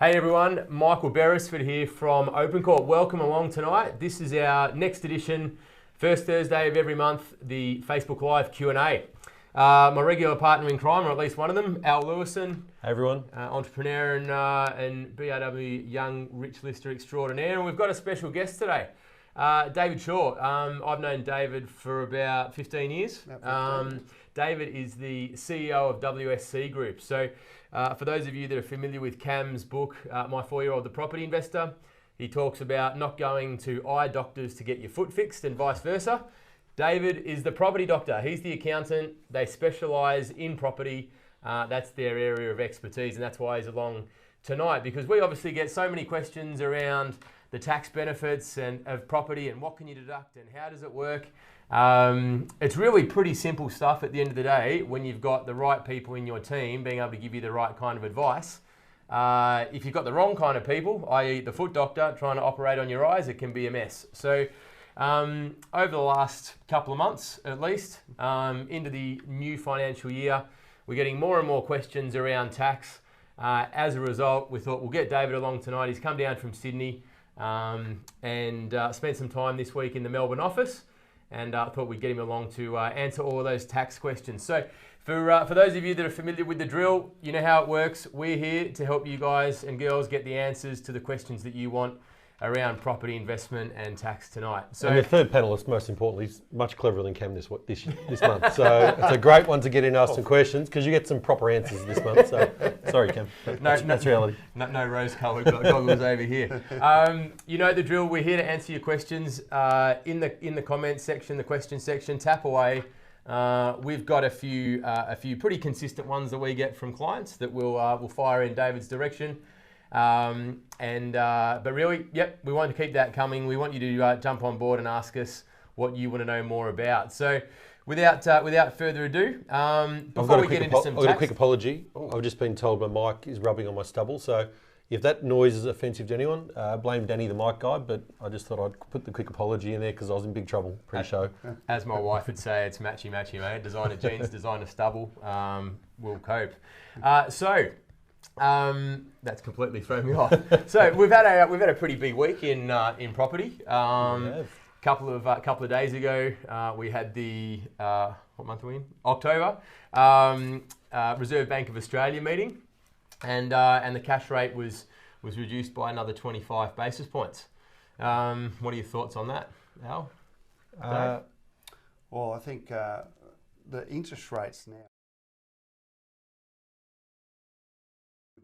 Hey everyone, Michael Beresford here from OpenCorp. Welcome along tonight. This is our next edition, first Thursday of every month, the Facebook Live Q&A. My regular partner in crime, or at least one of them, Lewison. Hey everyone. Entrepreneur and BRW Young Rich Lister Extraordinaire. And we've got a special guest today, David Shaw. I've known David for about 15 years. David is the CEO of WSC Group. So for those of you that are familiar with Cam's book, My 4-Year-Old The Property Investor, he talks about not going to eye doctors to get your foot fixed and vice versa. David is the property doctor. He's the accountant. They specialise in property. That's their area of expertise, and that's why he's along tonight, because we obviously get so many questions around the tax benefits of property and what can you deduct and how does it work. It's really pretty simple stuff at the end of the day when you've got the right people in your team being able to give you the right kind of advice. If you've got the wrong kind of people, i.e. the foot doctor trying to operate on your eyes, it can be a mess. So over the last couple of months at least, into the new financial year, we're getting more and more questions around tax. As a result, we thought we'll get David along tonight. He's come down from Sydney and spent some time this week in the Melbourne office, and thought we'd get him along to answer all of those tax questions. So for those of you that are familiar with the drill, you know how it works. We're here to help you guys and girls get the answers to the questions that you want around property investment and tax tonight. So, and the third panellist, most importantly, is much cleverer than Cam this month. So it's a great one to get in, ask some questions, because you get some proper answers this month. So sorry, Cam. That's reality. No rose-coloured goggles over here. You know the drill. We're here to answer your questions in the comments section, the question section. Tap away. We've got a few pretty consistent ones that we get from clients that we'll fire in David's direction. But really, yep, we want to keep that coming. We want you to jump on board and ask us what you want to know more about. So without further ado, before we get into some tax... I've got a quick apology. I've just been told my mic is rubbing on my stubble. So if that noise is offensive to anyone, blame Danny, the mic guy. But I just thought I'd put the quick apology in there because I was in big trouble pre-show. As my wife would say, it's matchy, mate. Designer jeans, designer stubble. We'll cope. That's completely thrown me off. So we've had a pretty big week in property. Couple of days ago, we had the what month are we in? October Reserve Bank of Australia meeting, and the cash rate was reduced by another 25 basis points. What are your thoughts on that, Al? Well, I think the interest rates now.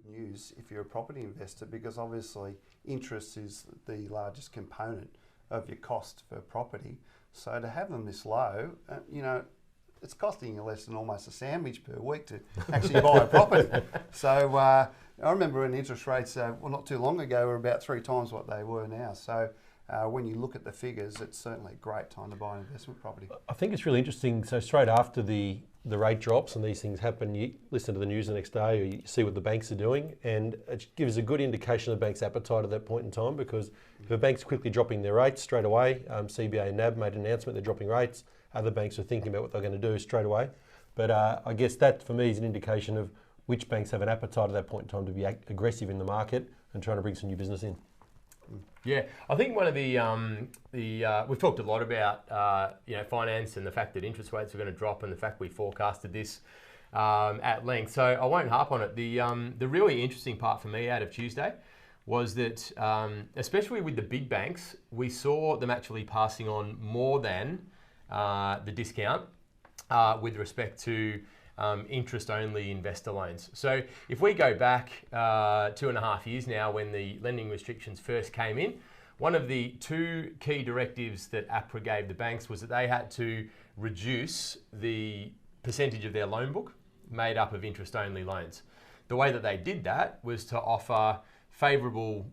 News if you're a property investor, because obviously interest is the largest component of your cost for property. So to have them this low, it's costing you less than almost a sandwich per week to actually buy a property. So I remember when interest rates, not too long ago, were about 3 times what they were now. So when you look at the figures, it's certainly a great time to buy an investment property. I think it's really interesting. So straight after the rate drops and these things happen, you listen to the news the next day or you see what the banks are doing, and it gives a good indication of the bank's appetite at that point in time, because if a bank's quickly dropping their rates straight away, CBA and NAB made an announcement they're dropping rates, other banks are thinking about what they're going to do straight away. But I guess that for me is an indication of which banks have an appetite at that point in time to be aggressive in the market and trying to bring some new business in. Yeah, I think one of we've talked a lot about finance and the fact that interest rates are going to drop, and the fact we forecasted this at length. So I won't harp on it. The really interesting part for me out of Tuesday was that, especially with the big banks, we saw them actually passing on more than the discount with respect to interest-only investor loans. So if we go back 2.5 years now, when the lending restrictions first came in, one of the 2 key directives that APRA gave the banks was that they had to reduce the percentage of their loan book made up of interest-only loans. The way that they did that was to offer favourable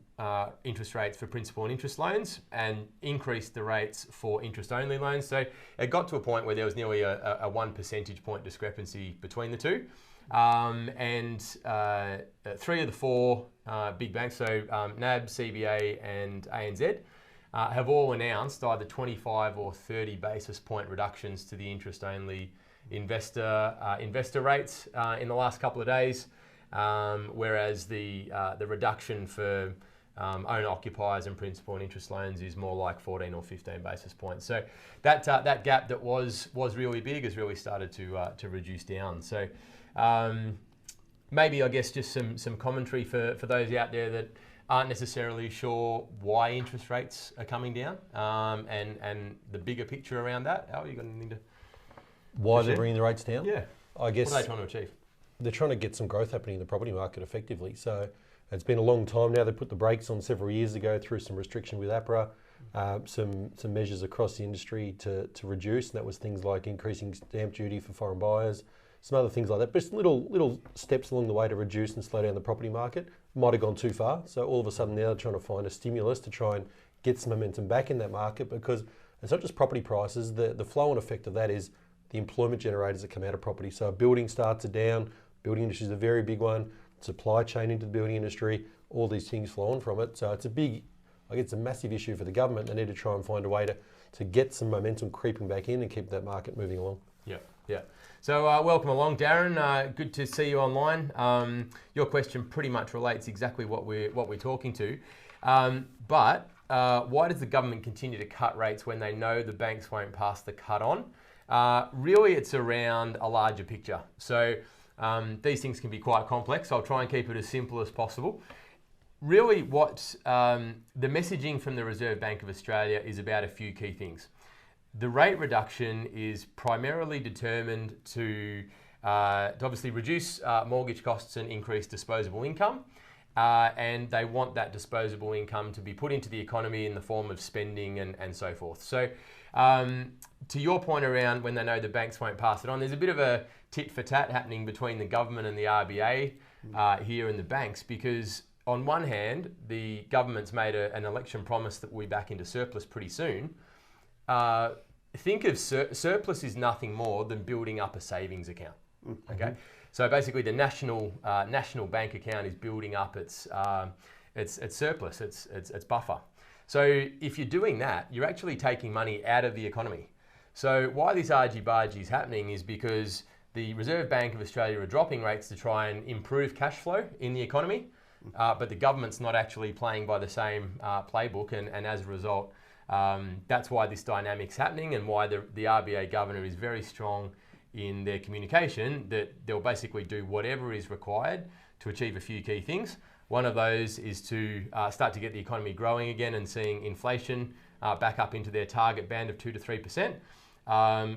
interest rates for principal and interest loans and increase the rates for interest-only loans. So it got to a point where there was nearly a 1 percentage point discrepancy between the two. And 3 of the 4 big banks, so NAB, CBA and ANZ, have all announced either 25 or 30 basis point reductions to the interest-only investor rates in the last couple of days. whereas the reduction for owner occupiers and principal and interest loans is more like 14 or 15 basis points. So that gap that was really big has really started to reduce down. So maybe I guess just some commentary for those out there that aren't necessarily sure why interest rates are coming down, and the bigger picture around that. Al, you got anything to? Why they're bringing the rates down? Yeah. I guess what are they trying to achieve? They're trying to get some growth happening in the property market effectively. So it's been a long time now. They put the brakes on several years ago through some restriction with APRA, some measures across the industry to reduce. And that was things like increasing stamp duty for foreign buyers, some other things like that. But just little steps along the way to reduce and slow down the property market. Might have gone too far. So all of a sudden now they're trying to find a stimulus to try and get some momentum back in that market, because it's not just property prices. The flow-on effect of that is the employment generators that come out of property. So building starts are down. Building industry is a very big one. Supply chain into the building industry, all these things flow on from it. So it's it's a massive issue for the government. They need to try and find a way to get some momentum creeping back in and keep that market moving along. Yeah. So welcome along, Darren. Good to see you online. Your question pretty much relates exactly what we're talking to. But why does the government continue to cut rates when they know the banks won't pass the cut on? Really, it's around a larger picture. So these things can be quite complex. I'll try and keep it as simple as possible. Really, what the messaging from the Reserve Bank of Australia is about a few key things. The rate reduction is primarily determined to obviously reduce mortgage costs and increase disposable income. And they want that disposable income to be put into the economy in the form of spending and so forth. So to your point around when they know the banks won't pass it on, there's a bit of a tit for tat happening between the government and the RBA here and the banks, because on one hand, the government's made an election promise that we'll be back into surplus pretty soon. Think of surplus is nothing more than building up a savings account. Okay, so basically the national bank account is building up its surplus, its buffer. So if you're doing that, you're actually taking money out of the economy. So why this argy-bargy is happening is because the Reserve Bank of Australia are dropping rates to try and improve cash flow in the economy, but the government's not actually playing by the same playbook, and as a result, that's why this dynamic's happening, and why the RBA governor is very strong in their communication that they'll basically do whatever is required to achieve a few key things. One of those is to start to get the economy growing again and seeing inflation back up into their target band of 2 to 3%.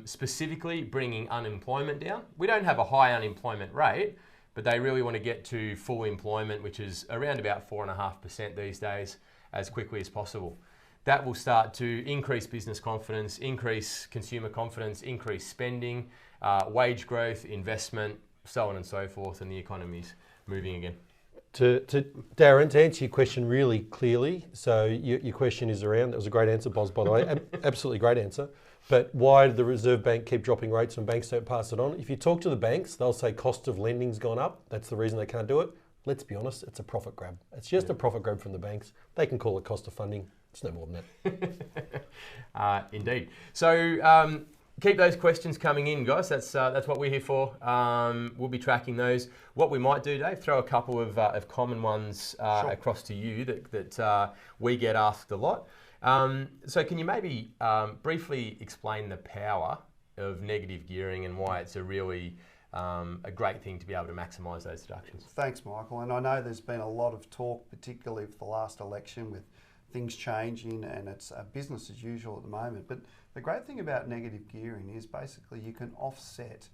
Specifically bringing unemployment down. We don't have a high unemployment rate, but they really want to get to full employment, which is around about 4.5% these days, as quickly as possible. That will start to increase business confidence, increase consumer confidence, increase spending, wage growth, investment, so on and so forth, and the economy's moving again. To Darren, to answer your question really clearly, so your question is around, that was a great answer, Boz, by the way, absolutely great answer, but why did the Reserve Bank keep dropping rates when banks don't pass it on? If you talk to the banks, they'll say cost of lending's gone up, that's the reason they can't do it. Let's be honest, it's a profit grab. It's just a profit grab from the banks. They can call it cost of funding. It's no more than that. Indeed. So keep those questions coming in, guys. That's what we're here for. We'll be tracking those. What we might do, Dave, throw a couple of common ones across to you that we get asked a lot. So can you maybe briefly explain the power of negative gearing and why it's a really a great thing to be able to maximise those deductions? Thanks, Michael. And I know there's been a lot of talk, particularly for the last election, with things changing, and it's business as usual at the moment. But the great thing about negative gearing is basically you can offset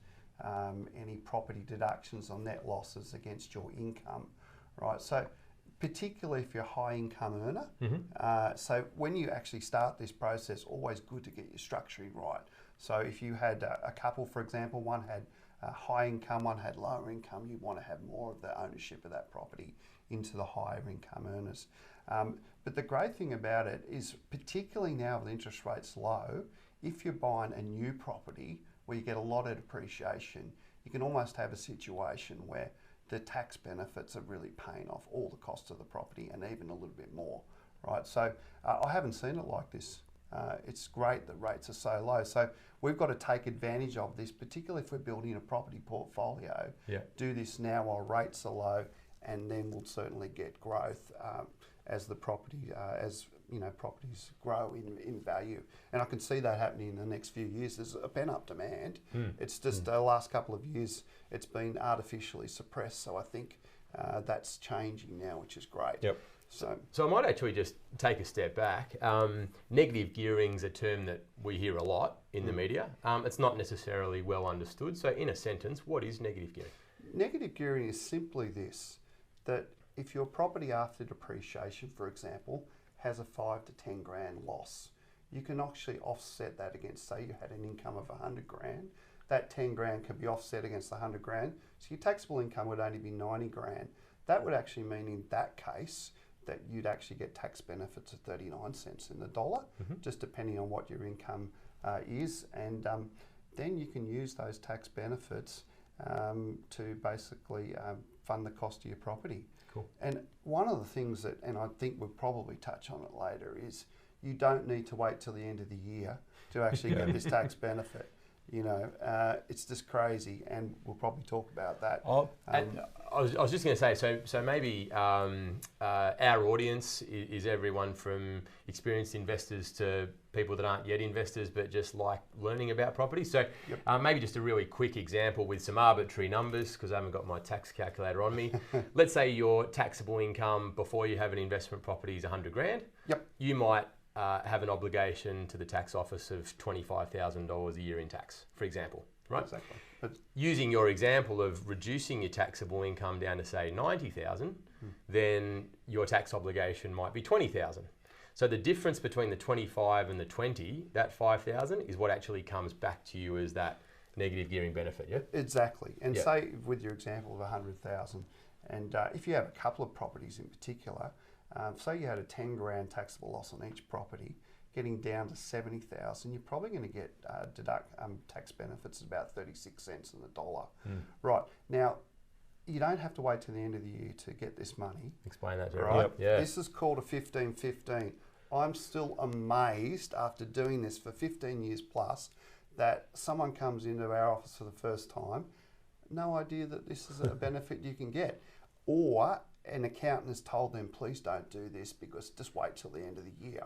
any property deductions on net losses against your income, right? So particularly if you're a high income earner. So when you actually start this process, always good to get your structuring right. So if you had a couple, for example, one had high income, one had lower income, you want to have more of the ownership of that property into the higher income earners. But the great thing about it is, particularly now with interest rates low, if you're buying a new property where you get a lot of depreciation, you can almost have a situation where the tax benefits are really paying off all the cost of the property and even a little bit more, right? So I haven't seen it like this it's great that rates are so low. So we've got to take advantage of this, particularly if we're building a property portfolio. Yeah. Do this now while rates are low, and then we'll certainly get growth as the property, properties grow in value. And I can see that happening in the next few years. There's a pent-up demand. It's just the last couple of years, it's been artificially suppressed. So I think that's changing now, which is great. Yep. So I might actually just take a step back. Negative gearing's a term that we hear a lot in the media. It's not necessarily well understood. So in a sentence, what is negative gearing? Negative gearing is simply this, that if your property after depreciation, for example, has a 5 to 10 grand loss, you can actually offset that against, say you had an income of 100 grand, that 10 grand can be offset against the 100 grand, so your taxable income would only be 90 grand. That would actually mean in that case that you'd actually get tax benefits of 39 cents in the dollar, just depending on what your income is, and then you can use those tax benefits to basically fund the cost of your property. Cool. And one of the things that, and I think we'll probably touch on it later, is you don't need to wait till the end of the year to actually get this tax benefit. You know, it's just crazy, and we'll probably talk about that. And I was just going to say, so maybe our audience is everyone from experienced investors to people that aren't yet investors but just like learning about property. So maybe just a really quick example with some arbitrary numbers, because I haven't got my tax calculator on me. Let's say your taxable income before you have an investment property is 100 grand. Yep. You might have an obligation to the tax office of $25,000 a year in tax, for example, right? Exactly. But using your example of reducing your taxable income down to say 90,000, then your tax obligation might be 20,000. So the difference between the 25 and the 20, that 5,000 is what actually comes back to you as that negative gearing benefit, yeah? Exactly. And say with your example of 100,000, and if you have a couple of properties in particular, say you had a 10 grand taxable loss on each property, getting down to 70,000, you're probably going to get tax benefits of about 36 cents in the dollar. Right. Now, you don't have to wait till the end of the year to get this money. Explain that, Jeremy. Right? Yep. Yeah. This is called a 15-15. I'm still amazed after doing this for 15 years plus that someone comes into our office for the first time, no idea that this is a benefit you can get. Or an accountant has told them, please don't do this because just wait till the end of the year.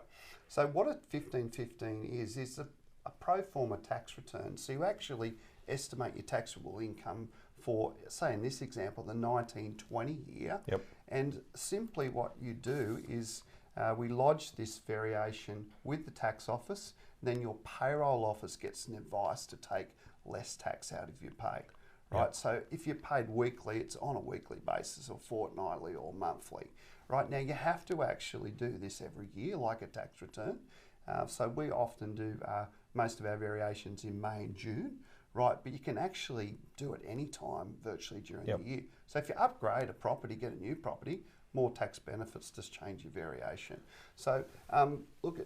So what a 15-15 is a pro forma tax return. So you actually estimate your taxable income for, say in this example, the 1920 year. Yep. And simply what you do is we lodge this variation with the tax office, then your payroll office gets an advice to take less tax out of your pay. Right, Yep. so if you're paid weekly, it's on a weekly basis or fortnightly or monthly. Right, now you have to actually do this every year like a tax return. So we often do most of our variations in May and June, right, but you can actually do it any time virtually during Yep. the year. So if you upgrade a property, get a new property, more tax benefits, just change your variation. So look,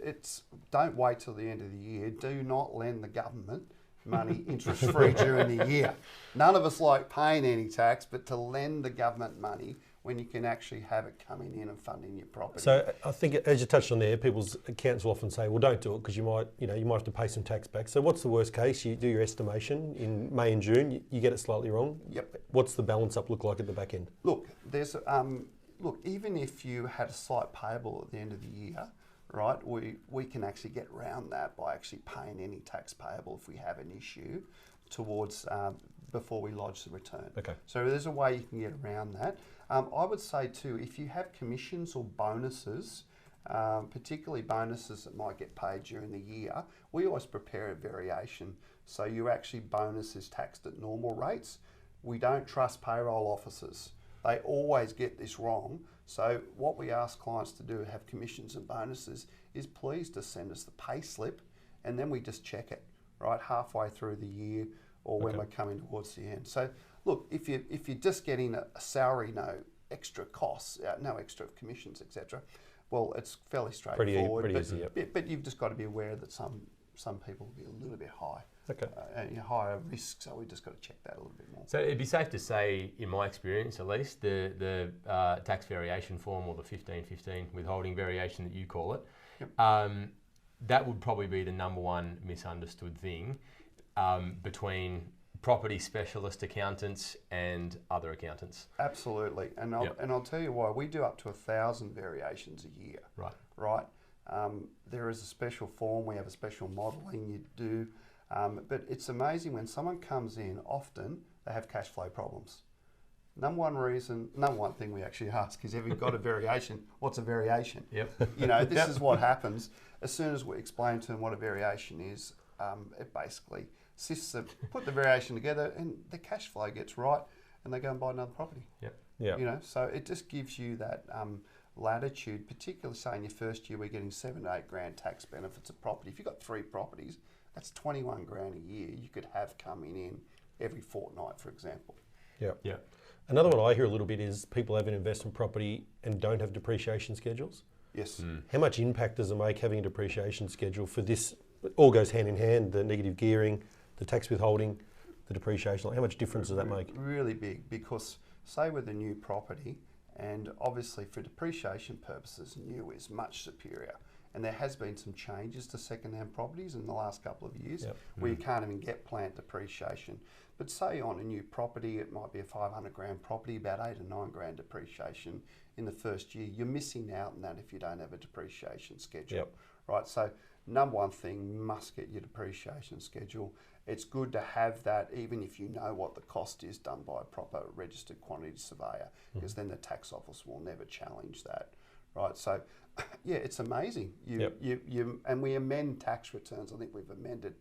don't wait till the end of the year. Do not lend the government money interest-free during the year. None of us like paying any tax, but to lend the government money when you can actually have it coming in and funding your property. So I think, as you touched on there, people's accountants will often say, "Well, don't do it because you might have to pay some tax back." So what's the worst case? You do your estimation in May and June, you get it slightly wrong. Yep. What's the balance up look like at the back end? Look, even if you had a slight payable at the end of the year, right, we can actually get around that by actually paying any tax payable if we have an issue towards before we lodge the return. Okay. So there's a way you can get around that. I would say too, if you have commissions or bonuses, particularly bonuses that might get paid during the year, we always prepare a variation. So your actually bonus is taxed at normal rates. We don't trust payroll officers. They always get this wrong. So what we ask clients to do, have commissions and bonuses, is please just send us the pay slip and then we just check it, right, halfway through the year or when we're coming towards the end. So look, if you're just getting a salary, no extra costs, no extra commissions, etc., well, it's fairly straightforward. Pretty easy, yep. But you've just got to be aware that some people will be a little bit high. Okay. Higher risk, so we just got to check that a little bit more. So it'd be safe to say, in my experience at least, the tax variation form, or the 15-15 withholding variation that you call it, Yep. that would probably be the number one misunderstood thing between property specialist accountants and other accountants. Absolutely, and I'll tell you why. We do up to 1,000 variations a year. Right. There is a special form. We have a special modelling you do, but it's amazing when someone comes in. Often they have cash flow problems. Number one thing we actually ask is, have you got a variation? What's a variation? Yep. You know, this is what happens. As soon as we explain to them what a variation is, it basically assists them put the variation together, and the cash flow gets right, and they go and buy another property. Yep. Yeah. You know, so it just gives you that latitude, particularly say in your first year we're getting 7 to 8 grand tax benefits of property. If you've got 3 properties, that's 21 grand a year you could have coming in every fortnight, for example. Yeah. Yeah. Another one I hear a little bit is people have an investment property and don't have depreciation schedules. Yes. How much impact does it make having a depreciation schedule for this? It all goes hand in hand, the negative gearing, the tax withholding, the depreciation. How much difference does that make? Really big, because say with a new property, and obviously for depreciation purposes, new is much superior. And there has been some changes to second-hand properties in the last couple of years where you can't even get plant depreciation. But say on a new property, it might be a 500 grand property, about 8 or 9 grand depreciation in the first year. You're missing out on that if you don't have a depreciation schedule. Right, so number one thing, must get your depreciation schedule. It's good to have that even if you know what the cost is, done by a proper registered quantity surveyor, because then the tax office will never challenge that. Right, so yeah, it's amazing. And we amend tax returns. I think we've amended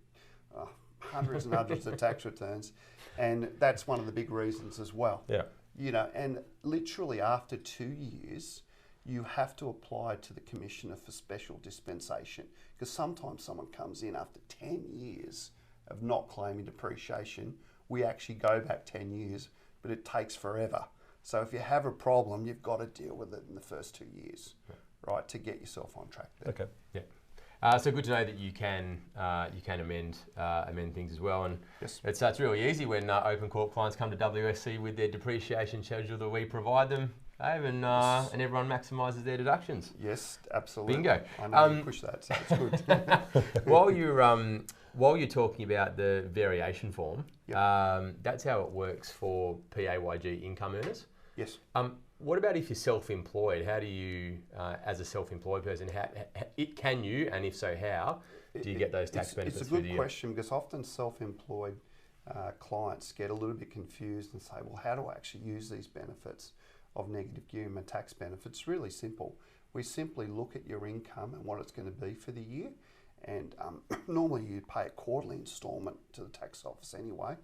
hundreds and hundreds of tax returns, and that's one of the big reasons as well. Yeah. You know, and literally after 2 years, you have to apply to the Commissioner for special dispensation, because sometimes someone comes in after 10 years of not claiming depreciation. We actually go back 10 years, but it takes forever. So if you have a problem, you've got to deal with it in the first 2 years, right, to get yourself on track there. Okay. Yeah. So good to know that you can amend things as well, and it's really easy when OpenCorp clients come to WSC with their depreciation schedule that we provide them, Dave, and everyone maximises their deductions. Yes, absolutely. Bingo. I know you push that, so it's good. While you're talking about the variation form, that's how it works for PAYG income earners. Yes. What about if you're self-employed? How do you, as a self-employed person, can you, and if so, how do you get those tax benefits? It's a good question, because often self-employed clients get a little bit confused and say, well, how do I actually use these benefits of negative gearing and tax benefits? It's really simple. We simply look at your income and what it's going to be for the year, and normally you pay a quarterly instalment to the tax office anyway.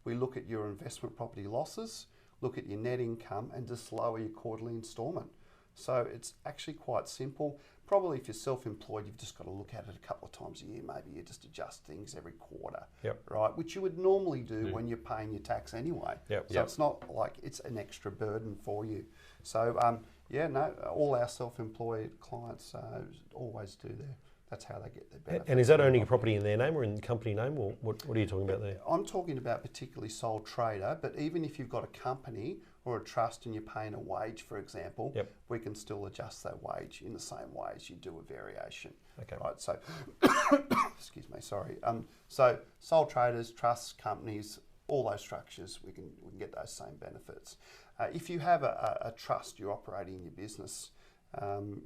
We look at your investment property losses, look at your net income, and just lower your quarterly instalment. So it's actually quite simple. Probably if you're self-employed, you've just got to look at it a couple of times a year. Maybe you just adjust things every quarter, right? Which you would normally do when you're paying your tax anyway. So it's not like it's an extra burden for you. So all our self-employed clients always do that's how they get their benefits. And is that owning a property in their name or in the company name, or what are you talking about there? I'm talking about particularly sole trader, but even if you've got a company or a trust and you're paying a wage, for example, we can still adjust that wage in the same way as you do a variation. Okay. Right, so, excuse me, sorry. So sole traders, trusts, companies, all those structures, we can get those same benefits. If you have a trust, you're operating your business,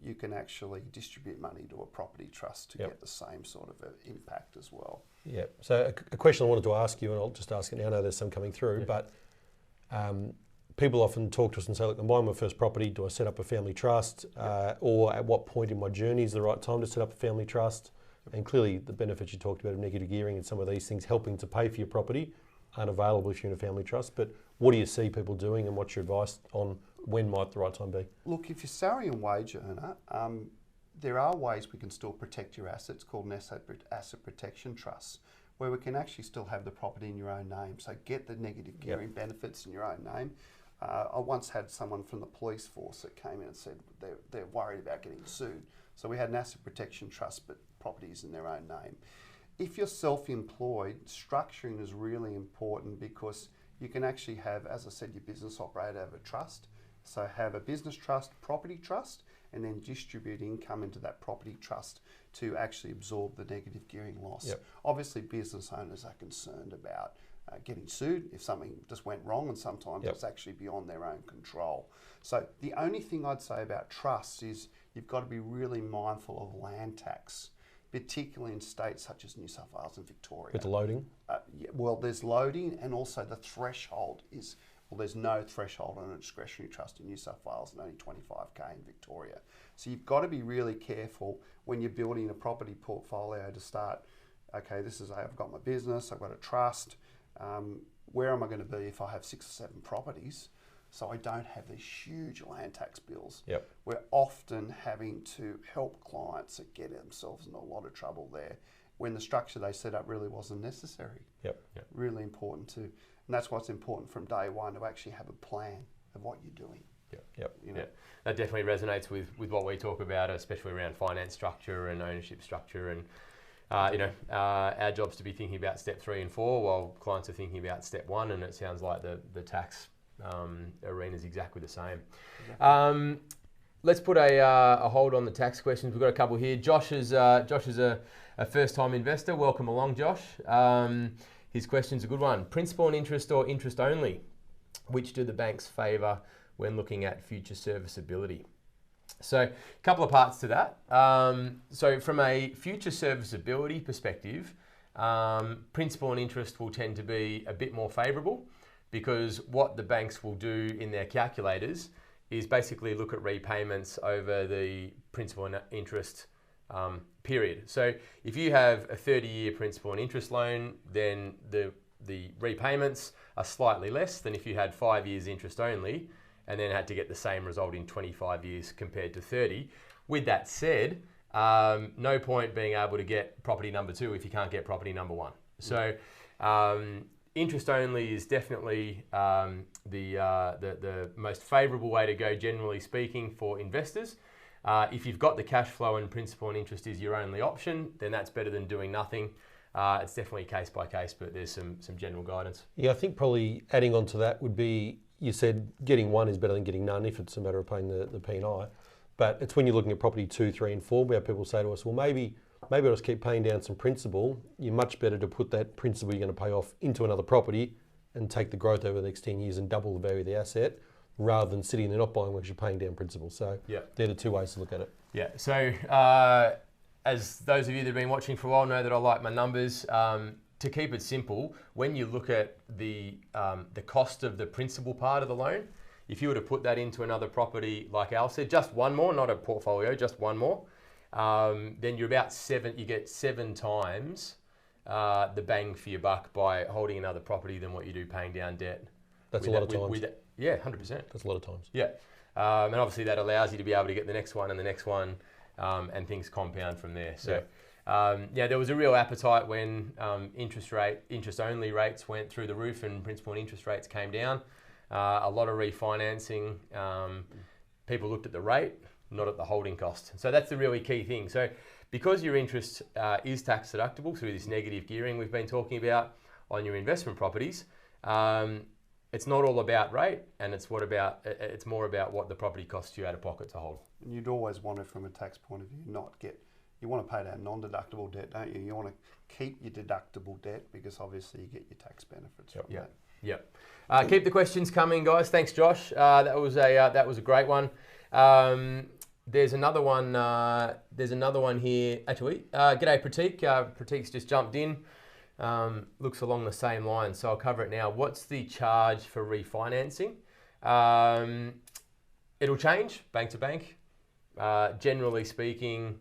you can actually distribute money to a property trust to get the same sort of impact as well. Yeah. So a question I wanted to ask you, and I'll just ask it now. I know there's some coming through, but people often talk to us and say, look, I'm buying my first property. Do I set up a family trust? Or at what point in my journey is the right time to set up a family trust? And clearly the benefits you talked about of negative gearing and some of these things helping to pay for your property aren't available if you're in a family trust. But what do you see people doing, and what's your advice on when might the right time be? Look, if you're salary and wage earner, there are ways we can still protect your assets called an asset protection trust, where we can actually still have the property in your own name. So get the negative gearing benefits in your own name. I once had someone from the police force that came in and said they're worried about getting sued. So we had an asset protection trust, but properties in their own name. If you're self-employed, structuring is really important, because you can actually have, as I said, your business operator have a trust. So have a business trust, property trust, and then distribute income into that property trust to actually absorb the negative gearing loss. Yep. Obviously, business owners are concerned about getting sued if something just went wrong, and sometimes Yep. it's actually beyond their own control. So the only thing I'd say about trusts is you've got to be really mindful of land tax, particularly in states such as New South Wales and Victoria. With the loading? Well, there's loading, and also the threshold is, well, there's no threshold on a discretionary trust in New South Wales and only 25k in Victoria. So you've got to be really careful when you're building a property portfolio to start, okay, this is, I've got my business, I've got a trust, where am I going to be if I have 6 or 7 properties? So I don't have these huge land tax bills. Yep. We're often having to help clients that get themselves in a lot of trouble there when the structure they set up really wasn't necessary. Yep. Really important too. And that's what's important from day one, to actually have a plan of what you're doing. Yep. You know? Yeah, that definitely resonates with what we talk about, especially around finance structure and ownership structure. And our job's to be thinking about step 3 and 4 while clients are thinking about step 1, and it sounds like the tax arena is exactly the same. Exactly. Let's put a hold on the tax questions. We've got a couple here. Josh is a first-time investor. Welcome along, Josh. His question's a good one. Principal and interest or interest only? Which do the banks favour when looking at future serviceability? So a couple of parts to that. So from a future serviceability perspective, principal and interest will tend to be a bit more favourable, because what the banks will do in their calculators is basically look at repayments over the principal and interest period. So if you have a 30-year principal and interest loan, then the repayments are slightly less than if you had 5 years interest only and then had to get the same result in 25 years compared to 30. With that said, no point being able to get property number 2 if you can't get property number 1. So interest only is definitely the most favourable way to go, generally speaking, for investors. If you've got the cash flow and principal and interest is your only option, then that's better than doing nothing. It's definitely case by case, but there's some general guidance. Yeah, I think probably adding on to that would be, you said getting 1 is better than getting none if it's a matter of paying the P&I. But it's when you're looking at property 2, 3 and 4 where people say to us, well, maybe I'll just keep paying down some principal. You're much better to put that principal you're going to pay off into another property and take the growth over the next 10 years and double the value of the asset, rather than sitting there not buying because you're paying down principal. So they're the 2 ways to look at it. Yeah, so as those of you that have been watching for a while know that I like my numbers. To keep it simple, when you look at the cost of the principal part of the loan, if you were to put that into another property, like Al said, just one more, not a portfolio, just one more, then you're about you get 7 times the bang for your buck by holding another property than what you do paying down debt. That's a lot of times. Yeah, 100%. That's a lot of times. Yeah, and obviously that allows you to be able to get the next one and the next one, and things compound from there. So there was a real appetite when interest-only rates went through the roof and principal and interest rates came down. A lot of refinancing. People looked at the rate, not at the holding cost. So that's the really key thing. So because your interest is tax deductible through this negative gearing we've been talking about on your investment properties, it's not all about rate, and it's more about what the property costs you out of pocket to hold. And you'd always want to, from a tax point of view, you want to pay down non-deductible debt, don't you? You want to keep your deductible debt because obviously you get your tax benefits from that. Yep. Keep the questions coming, guys. Thanks, Josh. That was a great one. There's another one. Here. Actually, g'day, Pratik. Pratik's just jumped in. Looks along the same line, so I'll cover it now. What's the charge for refinancing? It'll change bank to bank. Generally speaking,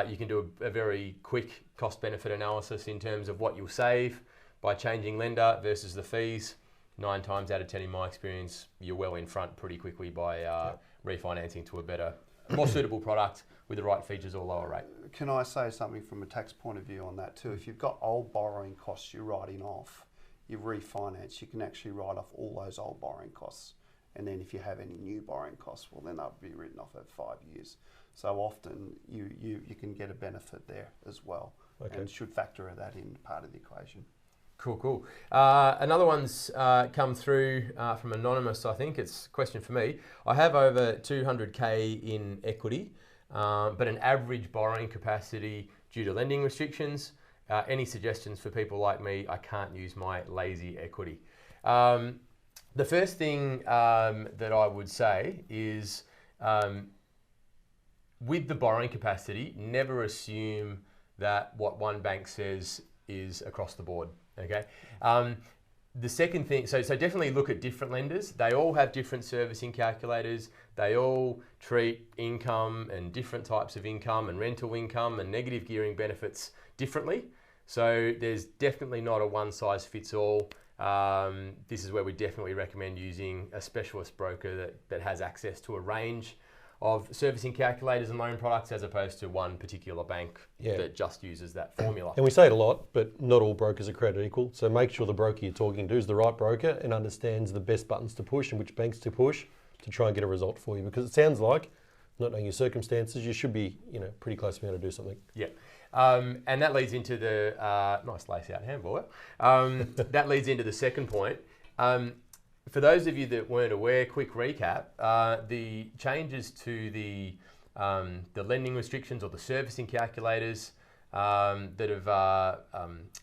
you can do a very quick cost-benefit analysis in terms of what you'll save by changing lender versus the fees. 9 times out of 10 in my experience, you're well in front pretty quickly by refinancing to a better, more suitable product with the right features or lower rate. Can I say something from a tax point of view on that too? If you've got old borrowing costs you're writing off, you refinance, you can actually write off all those old borrowing costs. And then if you have any new borrowing costs, well then they'll be written off over 5 years. So often you can get a benefit there as well. Okay. And should factor that in part of the equation. Cool. Another one's come through from Anonymous, I think. It's a question for me. I have over 200K in equity, but an average borrowing capacity due to lending restrictions. Any suggestions for people like me? I can't use my lazy equity. The first thing that I would say is with the borrowing capacity, never assume that what one bank says is across the board. Okay. The second thing, so definitely look at different lenders. They all have different servicing calculators. They all treat income and different types of income and rental income and negative gearing benefits differently. So there's definitely not a one size fits all. This is where we definitely recommend using a specialist broker that has access to a range of servicing calculators and loan products as opposed to one particular bank that just uses that formula. And we say it a lot, but not all brokers are created equal. So make sure the broker you're talking to is the right broker and understands the best buttons to push and which banks to push to try and get a result for you. Because it sounds like, not knowing your circumstances, you should be pretty close to being able to do something. Yeah. And that leads into the nice lace out handball. That leads into the second point. For those of you that weren't aware, quick recap, the changes to the lending restrictions or the servicing calculators that have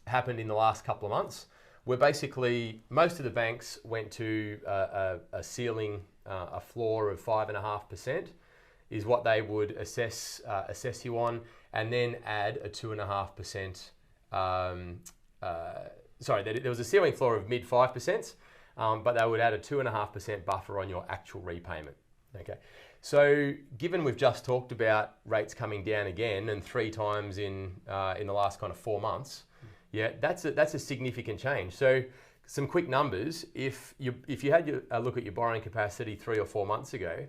happened in the last couple of months were basically, most of the banks went to a ceiling, a floor of 5.5% is what they would assess you on, and then add a 2.5%, there was a ceiling floor of mid 5%, but they would add a 2.5% buffer on your actual repayment. Okay, so given we've just talked about rates coming down again and 3 times in the last kind of 4 months, that's a significant change. So some quick numbers: if you had a look at your borrowing capacity 3 or 4 months ago,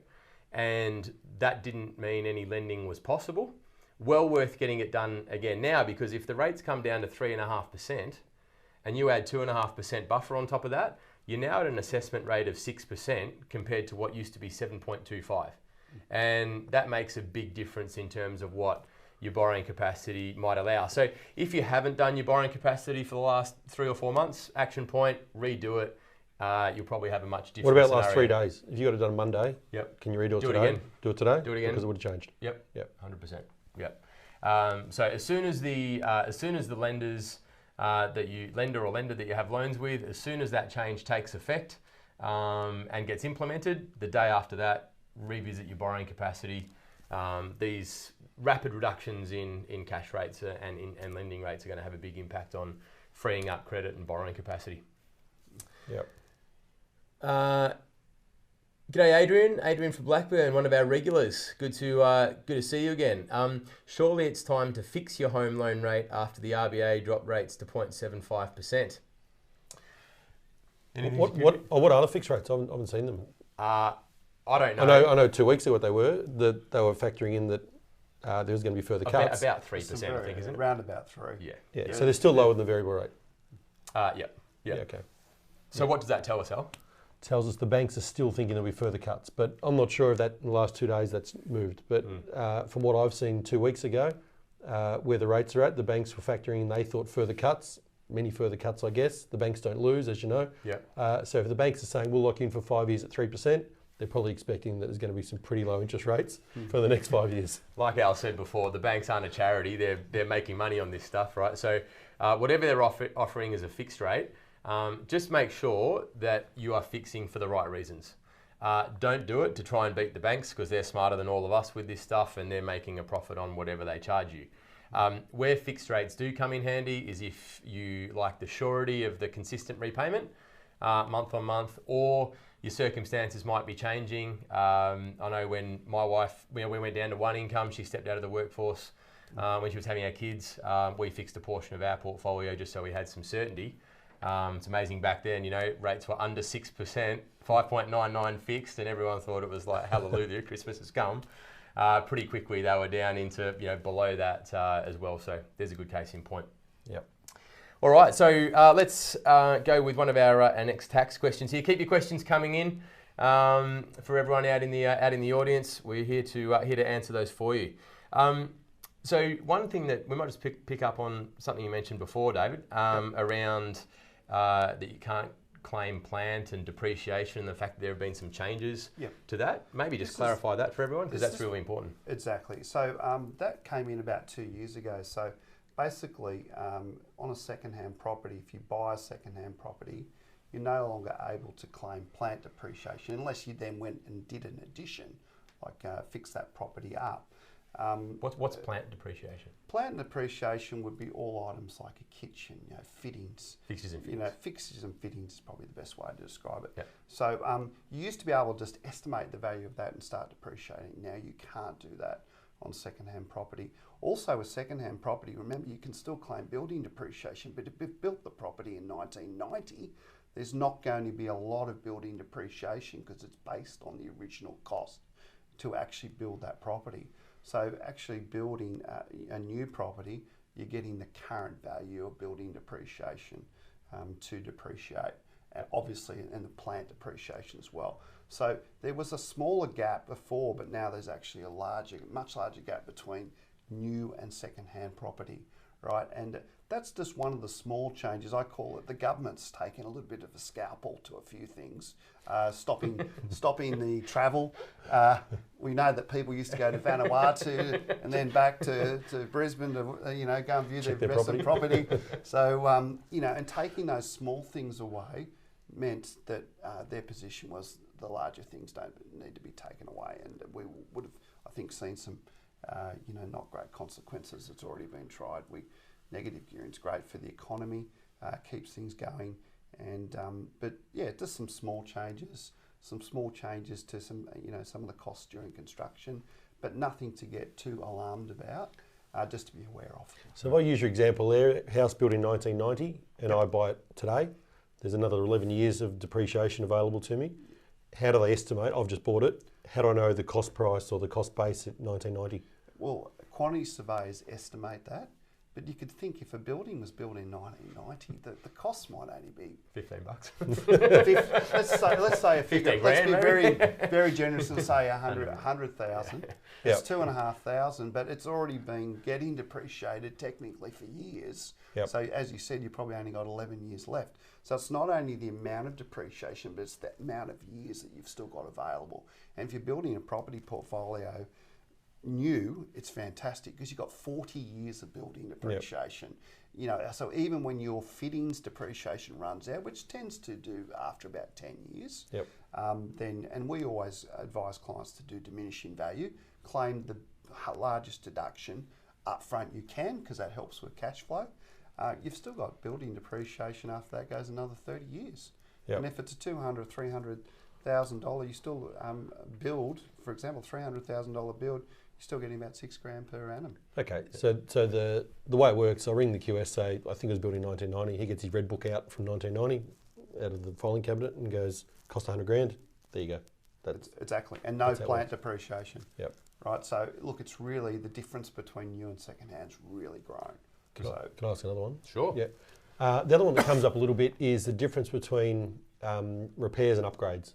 and that didn't mean any lending was possible, well worth getting it done again now, because if the rates come down to 3.5% and you add 2.5% buffer on top of that, you're now at an assessment rate of 6% compared to what used to be 7.25. And that makes a big difference in terms of what your borrowing capacity might allow. So if you haven't done your borrowing capacity for the last 3 or 4 months, action point, redo it. You'll probably have a much different What about scenario. last 3 days? If you got it done Monday, can you redo it today? Again. Do it today? Do it again. Because it would have changed. Yep. 100%. Yep. So as soon as the lenders lender that you have loans with, as soon as that change takes effect and gets implemented, the day after that, revisit your borrowing capacity. These rapid reductions in cash rates and lending rates are going to have a big impact on freeing up credit and borrowing capacity. Yep. G'day, Adrian from Blackburn, one of our regulars. Good to see you again. Surely it's time to fix your home loan rate after the RBA dropped rates to 0.75%. What are the fixed rates? I haven't seen them. I don't know. I know 2 weeks ago what they were. That they were factoring in that there was going to be further cuts. About 3%, I think, isn't it? Around about 3. Yeah. So they're still lower than the variable rate. Yep. Okay. So what does that tell us, Al? Tells us the banks are still thinking there'll be further cuts, but I'm not sure if that in the last 2 days that's moved. But from what I've seen 2 weeks ago, where the rates are at, the banks were factoring in they thought further cuts, many further cuts, I guess. The banks don't lose, as you know. So if the banks are saying we'll lock in for 5 years at 3%, they're probably expecting that there's going to be some pretty low interest rates for the next 5 years. Like Al said before, the banks aren't a charity. They're making money on this stuff, right? So whatever they're offering as a fixed rate, just make sure that you are fixing for the right reasons. Don't do it to try and beat the banks, because they're smarter than all of us with this stuff and they're making a profit on whatever they charge you. Where fixed rates do come in handy is if you like the surety of the consistent repayment month on month, or your circumstances might be changing. I know when my wife, we went down to one income, she stepped out of the workforce when she was having our kids. We fixed a portion of our portfolio just so we had some certainty. It's amazing back then, rates were under 6%, 5.99 fixed, and everyone thought it was like, hallelujah, Christmas has come. Pretty quickly they were down into below that as well. So there's a good case in point. Yep. All right, so let's go with one of our next tax questions here. Keep your questions coming in for everyone out in the audience. We're here to answer those for you. So one thing that we might just pick up on something you mentioned before, David, around that you can't claim plant and depreciation, and the fact that there have been some changes to that. Maybe just clarify that for everyone, because that's really important. Exactly. So that came in about 2 years ago. So basically, on a second-hand property, if you buy a second-hand property, you're no longer able to claim plant depreciation unless you then went and did an addition, like fix that property up. What's plant depreciation? Plant depreciation would be all items like a kitchen, fittings. Fixtures and fittings. Fixtures and fittings is probably the best way to describe it. Yep. So you used to be able to just estimate the value of that and start depreciating. Now you can't do that on second-hand property. Also with second-hand property, remember you can still claim building depreciation, but if you've built the property in 1990, there's not going to be a lot of building depreciation because it's based on the original cost to actually build that property. So actually building a new property, you're getting the current value of building depreciation to depreciate, obviously, and the plant depreciation as well. So there was a smaller gap before, but now there's actually much larger gap between new and second-hand property, right? And that's just one of the small changes. I call it the government's taken a little bit of a scalpel to a few things, stopping the travel. We know that people used to go to Vanuatu and then back to Brisbane to go and view their investment property. So and taking those small things away meant that their position was the larger things don't need to be taken away, and we would have, I think, seen some not great consequences. It's already been tried. Negative gearing's great for the economy, keeps things going, and but yeah, just some small changes to some some of the costs during construction, but nothing to get too alarmed about, just to be aware of. So if I use your example there, house built in 1990, and I buy it today, there's another 11 years of depreciation available to me. How do they estimate? I've just bought it. How do I know the cost price or the cost base at 1990? Well, quantity surveyors estimate that. But you could think if a building was built in 1990, the costs might only be $15. let's say a figure. Let's be maybe. very generous and say 100,000. It's 2,500, but it's already been getting depreciated technically for years. Yep. So as you said, you've probably only got 11 years left. So it's not only the amount of depreciation, but it's the amount of years that you've still got available. And if you're building a property portfolio new, it's fantastic because you've got 40 years of building depreciation. Yep. So even when your fittings depreciation runs out, which tends to do after about 10 years, yep. And we always advise clients to do diminishing value, claim the largest deduction up front you can because that helps with cash flow. You've still got building depreciation after that goes another 30 years. Yep. And if it's a $200,000, $300,000, you still build, for example, $300,000 build, you're still getting about $6,000 per annum. Okay, so the way it works, I ring the QS, say, I think it was built in 1990. He gets his red book out from 1990, out of the filing cabinet, and goes, cost $100,000. There you go. That's exactly, and no plant depreciation. Yep. Right. So look, it's really the difference between new and second hand's really grown. Can I ask another one? Sure. Yeah. The other one that comes up a little bit is the difference between repairs and upgrades.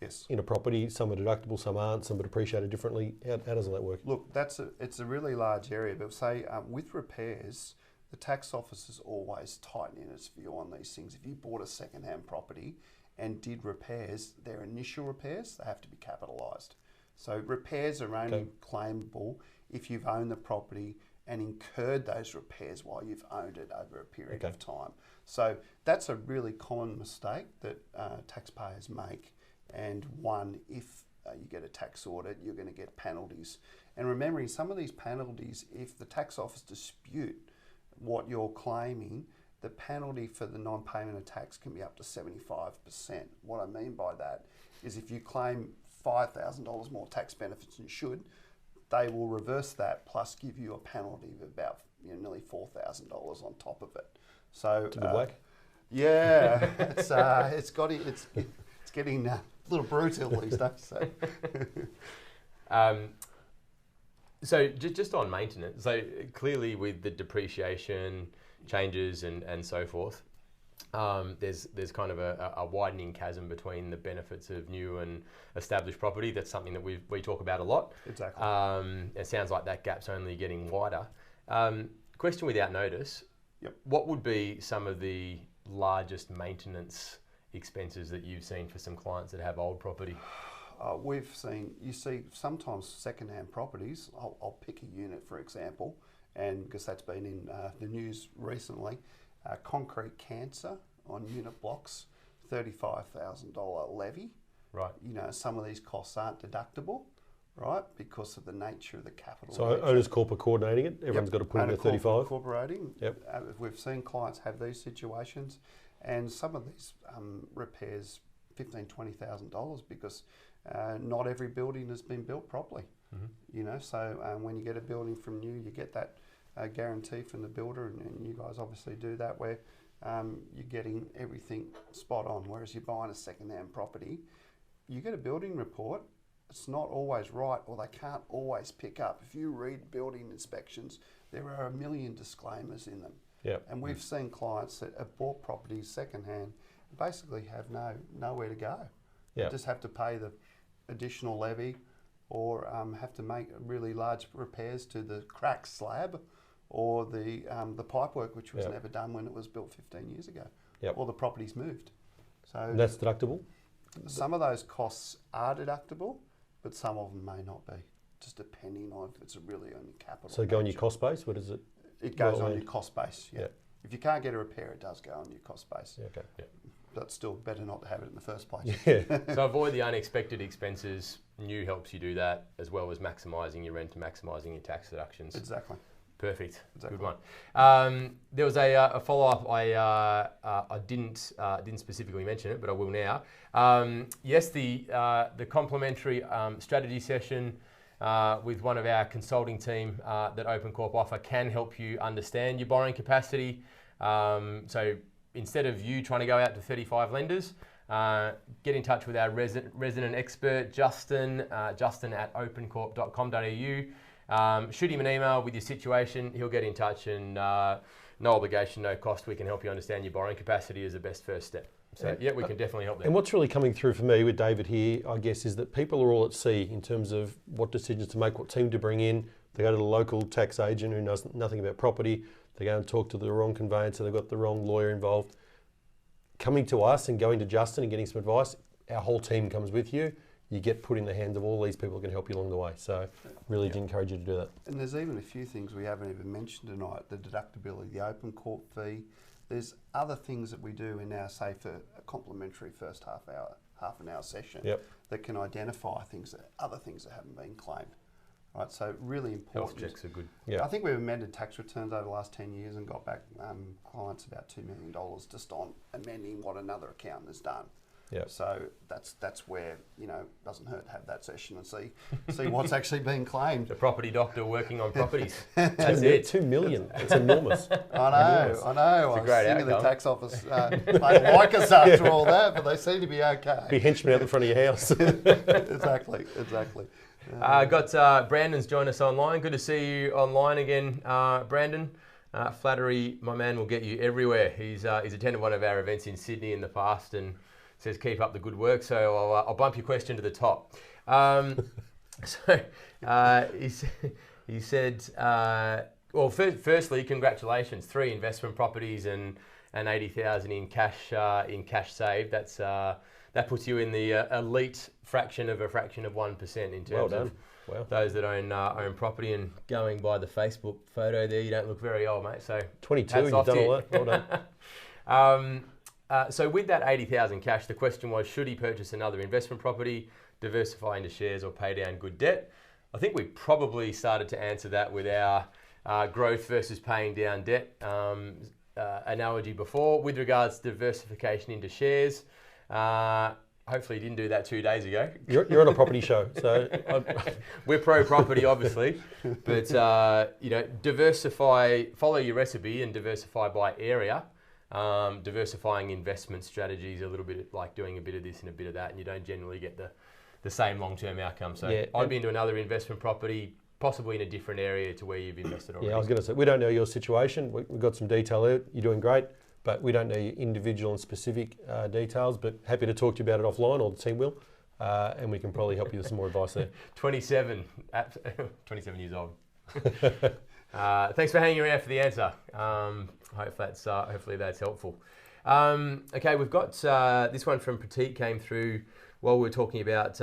Yes. In a property, some are deductible, some aren't, some are depreciated differently. How does that work? Look, it's a really large area, but say with repairs, the tax office is always tightening its view on these things. If you bought a second-hand property and did repairs, their initial repairs, they have to be capitalised. So repairs are only claimable if you've owned the property and incurred those repairs while you've owned it over a period of time. So that's a really common mistake that taxpayers make. And one, if you get a tax audit, you're going to get penalties. And remembering some of these penalties, if the tax office dispute what you're claiming, the penalty for the non-payment of tax can be up to 75%. What I mean by that is if you claim $5,000 more tax benefits than you should, they will reverse that plus give you a penalty of about nearly $4,000 on top of it. So it's a good whack. Yeah, it's getting a little brutal these days. So just on maintenance, so clearly with the depreciation changes and so forth, there's kind of a widening chasm between the benefits of new and established property. That's something that we talk about a lot. Exactly. It sounds like that gap's only getting wider. Question without notice. Yep. What would be some of the largest maintenance expenses that you've seen for some clients that have old property? You see sometimes second-hand properties, I'll pick a unit for example, and because that's been in the news recently, concrete cancer on unit blocks, $35,000 levy. Right. You know, some of these costs aren't deductible, right, because of the nature of the capital. So OwnCorp are coordinating it. Everyone's got to put in their 35. Incorporating. Yep. We've seen clients have these situations, and some of these repairs $15,000-$20,000 because not every building has been built properly. Mm-hmm. You know, so when you get a building from new, you get that guarantee from the builder, and you guys obviously do that, where you're getting everything spot on. Whereas you're buying a second-hand property, you get a building report. It's not always right, or they can't always pick up. If you read building inspections, there are a million disclaimers in them. Yep. And we've seen clients that have bought properties second-hand, basically have nowhere to go. Yep. They just have to pay the additional levy, or have to make really large repairs to the cracked slab, or the pipework, which was never done when it was built 15 years ago, or the property's moved. So and that's deductible? Some of those costs are deductible, but some of them may not be, just depending on if it's really on your capital. So go on your cost base? What is it? It goes on your cost base, yeah. If you can't get a repair, it does go on your cost base. Yeah, okay. Yeah. But still better not to have it in the first place. Yeah. So avoid the unexpected expenses. New helps you do that, as well as maximising your rent and maximising your tax deductions. Exactly. Perfect. Exactly. Good one. There was a follow-up. I didn't specifically mention it, but I will now. Yes, the complimentary strategy session with one of our consulting team that OpenCorp offer can help you understand your borrowing capacity. So instead of you trying to go out to 35 lenders, get in touch with our resident expert, Justin at opencorp.com.au. Shoot him an email with your situation. He'll get in touch, and no obligation, no cost. We can help you understand your borrowing capacity as the best first step. So yeah, we can definitely help them. And what's really coming through for me with David here, I guess, is that people are all at sea in terms of what decisions to make, what team to bring in. They go to the local tax agent who knows nothing about property. They go and talk to the wrong conveyancer. They've got the wrong lawyer involved. Coming to us and going to Justin and getting some advice, our whole team comes with you. You get put in the hands of all these people who can help you along the way. So really do encourage you to do that. And there's even a few things we haven't even mentioned tonight: the deductibility, the OpenCorp fee. There's other things that we do in our, say, for a complimentary first half an hour session that can identify other things that haven't been claimed. Right, so really important. Health checks are good. Yeah. I think we've amended tax returns over the last 10 years and got back clients about $2 million just on amending what another accountant has done. Yeah. So that's where, doesn't hurt to have that session and see what's actually being claimed. The property doctor working on properties. That's it. $2 million. It's enormous. I know. It's a I great was thinking the outcome. tax office they like us after all that, but they seem to be okay. Be henchmen out the front of your house. Exactly. Got Brandon's joined us online. Good to see you online again, Brandon. Flattery, my man, will get you everywhere. He's attended one of our events in Sydney in the past and says keep up the good work. So I'll bump your question to the top. He said, well, firstly, congratulations, 3 investment properties and 80,000 in cash saved. That puts you in the elite fraction of 1% in terms of those that own property. And going by the Facebook photo there, you don't look very old, mate. So 22, and you've done all that. Well done. So with that 80,000 cash, the question was, should he purchase another investment property, diversify into shares, or pay down good debt? I think we probably started to answer that with our growth versus paying down debt analogy before. With regards to diversification into shares, hopefully you didn't do that 2 days ago. You're on a property show, so we're pro property, obviously, but diversify, follow your recipe and diversify by area. Diversifying investment strategies a little bit like doing a bit of this and a bit of that, and you don't generally get the same long-term outcome. So I'd be into another investment property, possibly in a different area to where you've invested already. Yeah, I was going to say, we don't know your situation. We've got some detail there. You're doing great, but we don't know your individual and specific details, but happy to talk to you about it offline, or the team will, and we can probably help you with some more advice there. 27 years old. Thanks for hanging around for the answer. Hopefully that's helpful. Okay, we've got this one from Pratik came through while we were talking about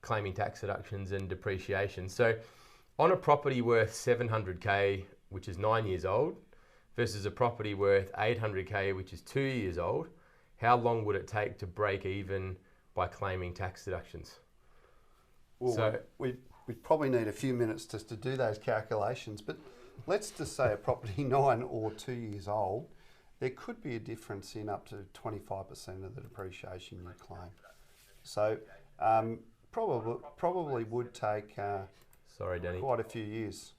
claiming tax deductions and depreciation. So, on a property worth 700k, which is 9 years old, versus a property worth 800k, which is 2 years old, how long would it take to break even by claiming tax deductions? Well, So we'd probably need a few minutes just to do those calculations, but let's just say a property 9 or 2 years old, there could be a difference in up to 25% of the depreciation you claim. So probably would take Sorry, Danny. quite a few years.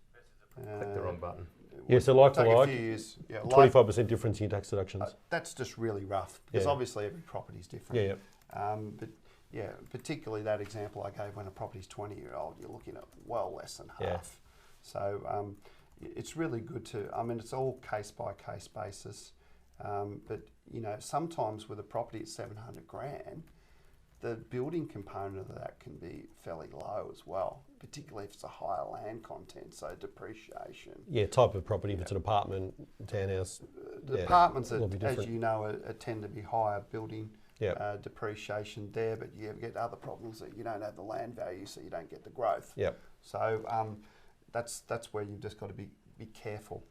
Click the wrong button. Yeah, so like for take like, a few years. Yeah, 25% difference in your tax deductions. that's just really rough because Yeah. obviously every property is different. Yeah, yeah. But yeah, particularly that example I gave when a property's 20-year-old, you're looking at well less than half. Yeah. So it's really good to, I mean, it's all case-by-case basis. But, you know, sometimes with a property at 700 grand, the building component of that can be fairly low as well, particularly if it's a higher land content, so depreciation. Yeah, type of property, if it's an apartment, townhouse. The apartments, will be as different. you know, tend to be higher building Yeah. depreciation there, but you get other problems that you don't have the land value, so you don't get the growth. Yep. So that's where you've just got to be careful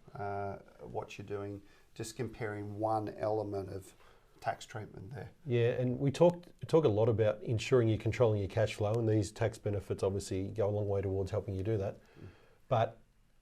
what you're doing, just comparing one element of tax treatment there. Yeah, and we talk a lot about ensuring you're controlling your cash flow, and these tax benefits obviously go a long way towards helping you do that. But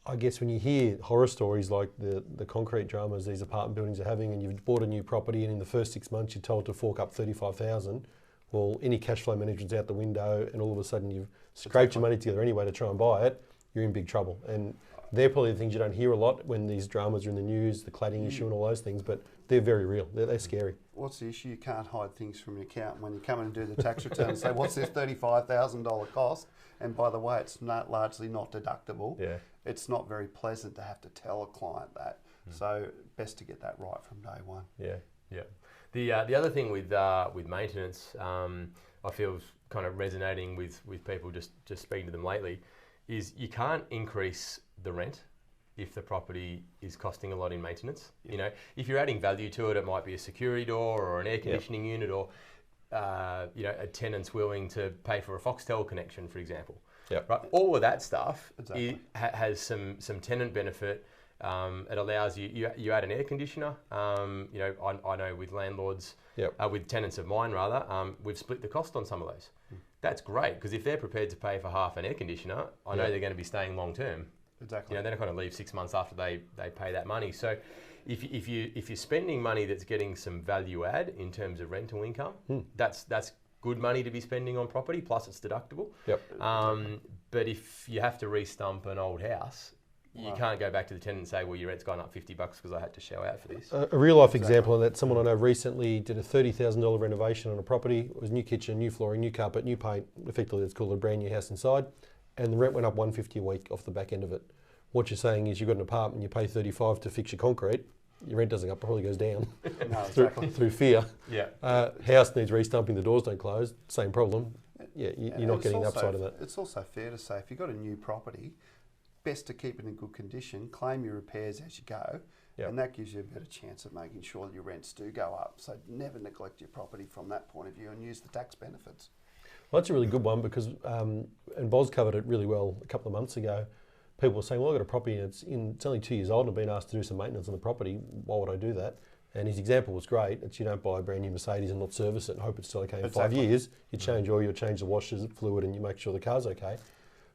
I guess when you hear horror stories like the concrete dramas these apartment buildings are having, and you've bought a new property and in the first 6 months you're told to fork up 35,000, well, any cash flow management's out the window, and all of a sudden you've scraped your money together anyway to try and buy it, you're in big trouble. And they're probably the things you don't hear a lot when these dramas are in the news, the cladding issue and all those things, but they're very real. They're scary. What's the issue? You can't hide things from your accountant when you come in and do the tax return and say, what's this $35,000 cost? And by the way, it's largely not deductible. Yeah. It's not very pleasant to have to tell a client that. So best to get that right from day one. Yeah, yeah. The other thing with maintenance, I feel is kind of resonating with people just speaking to them lately, is you can't increase the rent if the property is costing a lot in maintenance. You know, if you're adding value to it, it might be a security door or an air conditioning unit, or you know, a tenant's willing to pay for a Foxtel connection, for example. Right. All of that stuff has some tenant benefit. It allows you add an air conditioner. You know, I know with landlords, with tenants of mine rather, we've split the cost on some of those. That's great, because if they're prepared to pay for half an air conditioner, I know they're going to be staying long term. Exactly. You know, they're not going to leave 6 months after they pay that money. So if you're spending money that's getting some value add in terms of rental income, that's good money to be spending on property, plus it's deductible. But if you have to re-stump an old house, you can't go back to the tenant and say, well, your rent's gone up $50 because I had to shell out for this. A real life example of that, someone I know recently did a $30,000 renovation on a property. It was new kitchen, new flooring, new carpet, new paint. Effectively, it's called a brand new house inside. And the rent went up $150 a week off the back end of it. What you're saying is you've got an apartment, you pay $35 to fix your concrete, your rent doesn't go up, probably goes down. No, through fear. Yeah. House needs re-stumping, the doors don't close, same problem. Yeah, you're not getting the upside of that. It's also fair to say, if you've got a new property, best to keep it in good condition, claim your repairs as you go, and that gives you a better chance of making sure that your rents do go up. So never neglect your property from that point of view and use the tax benefits. Well, that's a really good one because, and Boz covered it really well a couple of months ago. People were saying, well, I've got a property and it's only 2 years old and I've been asked to do some maintenance on the property. Why would I do that? And his example was great. It's you don't buy a brand new Mercedes and not service it and hope it's still okay in 5 years. You change oil, you change the washers, fluid, and you make sure the car's okay.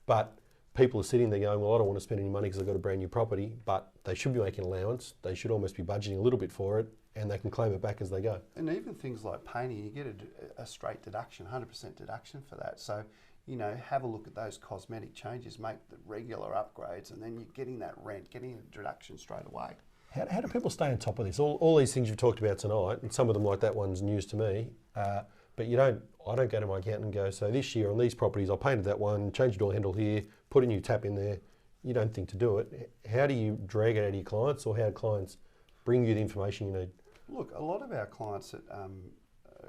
But people are sitting there going, well, I don't want to spend any money because I've got a brand new property, but they should be making allowance. They should almost be budgeting a little bit for it, and they can claim it back as they go. And even things like painting, you get a straight deduction, 100% deduction for that. So, you know, have a look at those cosmetic changes, make the regular upgrades, and then you're getting that rent, getting a deduction straight away. How do people stay on top of this? All these things you've talked about tonight, and some of them like that one's news to me, but I don't go to my accountant and go, so this year on these properties, I painted that one, changed the door handle here, put a new tap in there. You don't think to do it. How do you drag it out of your clients, or how do clients bring you the information you need. Look, a lot of our clients that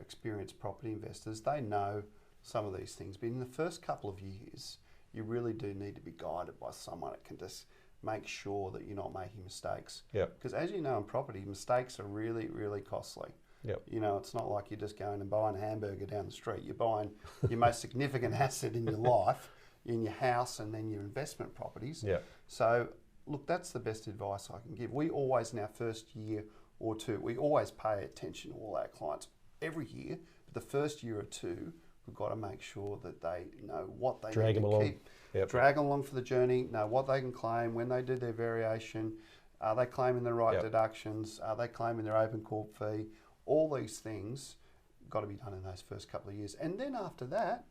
experienced property investors, they know some of these things, but in the first couple of years, you really do need to be guided by someone that can just make sure that you're not making mistakes. Because as you know in property, mistakes are really, really costly. You know, it's not like you're just going and buying a hamburger down the street. You're buying your most significant asset in your life, in your house, and then your investment properties. So, look, that's the best advice I can give. We always, in our first year or two, we always pay attention to all our clients every year. But the first year or two, we've got to make sure that they know what they drag need them to along. keep. Drag them along for the journey, know what they can claim, when they do their variation, are they claiming the right deductions, are they claiming their OpenCorp fee. All these things got to be done in those first couple of years. And then after that,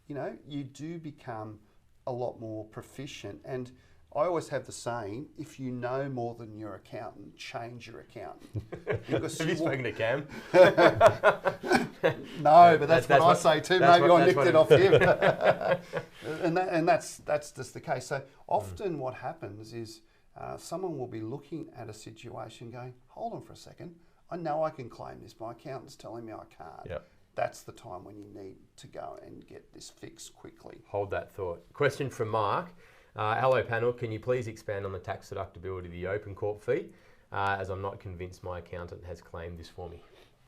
you know, you do become a lot more proficient. And I always have the saying, if you know more than your accountant, change your accountant. Have you spoken to Cam? No, but that's what I say too. Maybe I nicked it off him. and that's just the case. So often what happens is someone will be looking at a situation going, hold on for a second, I know I can claim this, my accountant's telling me I can't. That's the time when you need to go and get this fixed quickly. Hold that thought. Question from Mark. Hello panel, can you please expand on the tax deductibility of the OpenCorp fee, as I'm not convinced my accountant has claimed this for me?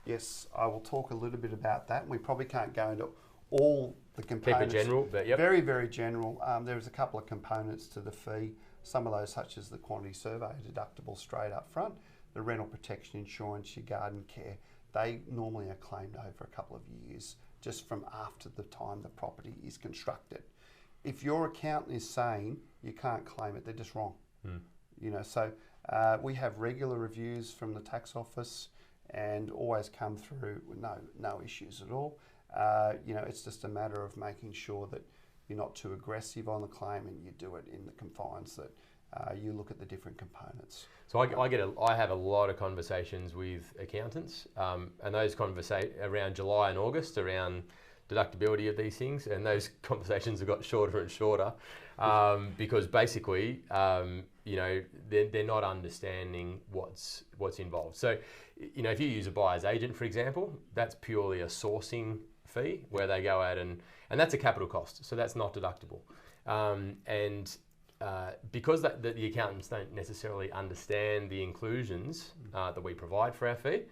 Yes, I will talk a little bit about that. We probably can't go into all the components. Keep it general, but Very, very general. There's a couple of components to the fee. Some of those, such as the quantity survey, deductible straight up front. The rental protection insurance, your garden care, they normally are claimed over a couple of years, just from after the time the property is constructed. If your accountant is saying you can't claim it, they're just wrong. You know, so we have regular reviews from the tax office and always come through with no issues at all. You know, it's just a matter of making sure that you're not too aggressive on the claim and you do it in the confines that you look at the different components. So I have a lot of conversations with accountants, and those conversations around July and August around deductibility of these things, and those conversations have got shorter and shorter because basically, you know, they're not understanding what's involved. So, you know, if you use a buyer's agent, for example, that's purely a sourcing fee where they go out and that's a capital cost, so that's not deductible. Because the accountants don't necessarily understand the inclusions that we provide for our fee,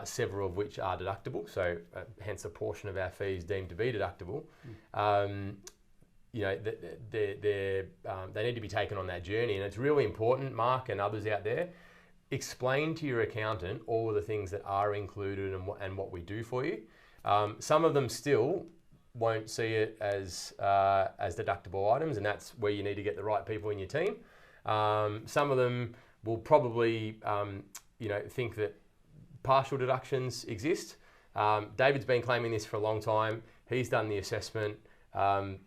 several of which are deductible, so hence a portion of our fee is deemed to be deductible. You know, they need to be taken on that journey, and it's really important, Mark and others out there, explain to your accountant all of the things that are included and what we do for you. Some of them still won't see it as deductible items, and that's where you need to get the right people in your team. Some of them will probably, you know, think that partial deductions exist. David's been claiming this for a long time. He's done the assessment. You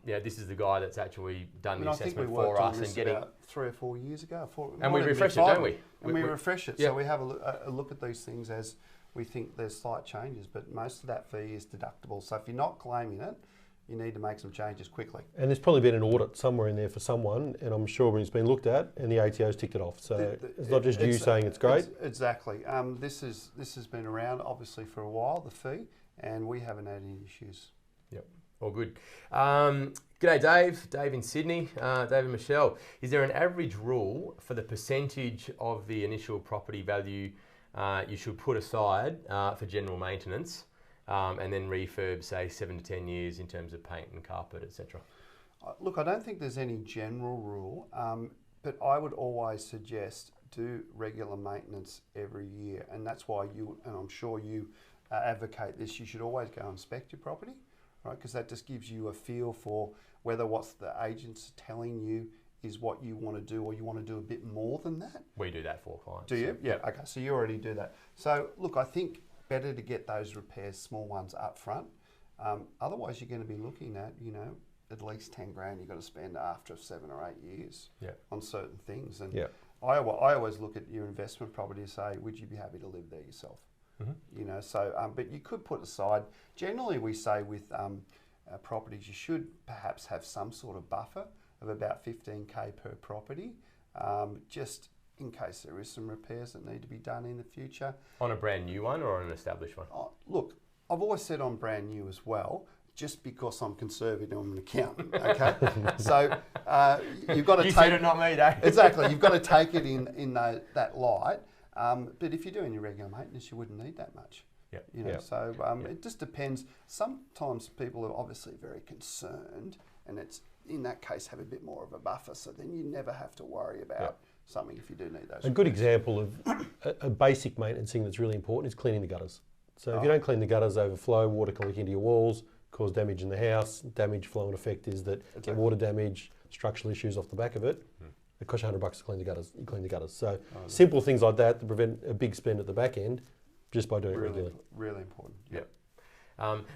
know, this is the guy that's actually done the assessment for us and getting about 3 or 4 years ago. And we refresh it, don't we? And we refresh it. So we have a look at these things as we think there's slight changes, but most of that fee is deductible. So if you're not claiming it, you need to make some changes quickly. And there's probably been an audit somewhere in there for someone, and I'm sure it's been looked at, and the ATO's ticked it off. So it's not just you saying it's great. Exactly. This has been around obviously for a while, the fee, and we haven't had any issues. Yep. All good. G'day, Dave. Dave in Sydney. Dave and Michelle. Is there an average rule for the percentage of the initial property value you should put aside for general maintenance and then refurb, say, 7 to 10 years in terms of paint and carpet, etc.? Look, I don't think there's any general rule, but I would always suggest do regular maintenance every year, and that's why you, and I'm sure you advocate this, you should always go inspect your property, right? Because that just gives you a feel for whether what's the agent's telling you is what you want to do, or you want to do a bit more than that. We do that for clients. Do you? Yeah, okay, so you already do that. So look, I think better to get those repairs, small ones up front. Otherwise you're going to be looking at, you know, at least 10 grand you've got to spend after 7 or 8 years on certain things. And I always look at your investment property and say, would you be happy to live there yourself? You know, so, but you could put aside, generally we say with properties, you should perhaps have some sort of buffer of about 15K per property, just in case there is some repairs that need to be done in the future. On a brand new one or on an established one? Look, I've always said on brand new as well, just because I'm conservative, I'm an accountant, okay? So you've got to You said it, not me, Dave. Exactly, you've got to take it in that light. But if you're doing your regular maintenance, you wouldn't need that much. Yep. You know, Yep. so it just depends. Sometimes people are obviously very concerned, and it's in that case have a bit more of a buffer, so then you never have to worry about something if you do need those. A good example of a basic maintenance thing that's really important is cleaning the gutters. So if you don't clean the gutters, overflow, water can leak into your walls, cause damage in the house. Damage flow and effect is that get water damage, structural issues off the back of it. It costs you $100 to clean the gutters. You clean the gutters. So simple things like that to prevent a big spend at the back end just by doing it regularly. Really important. Yep.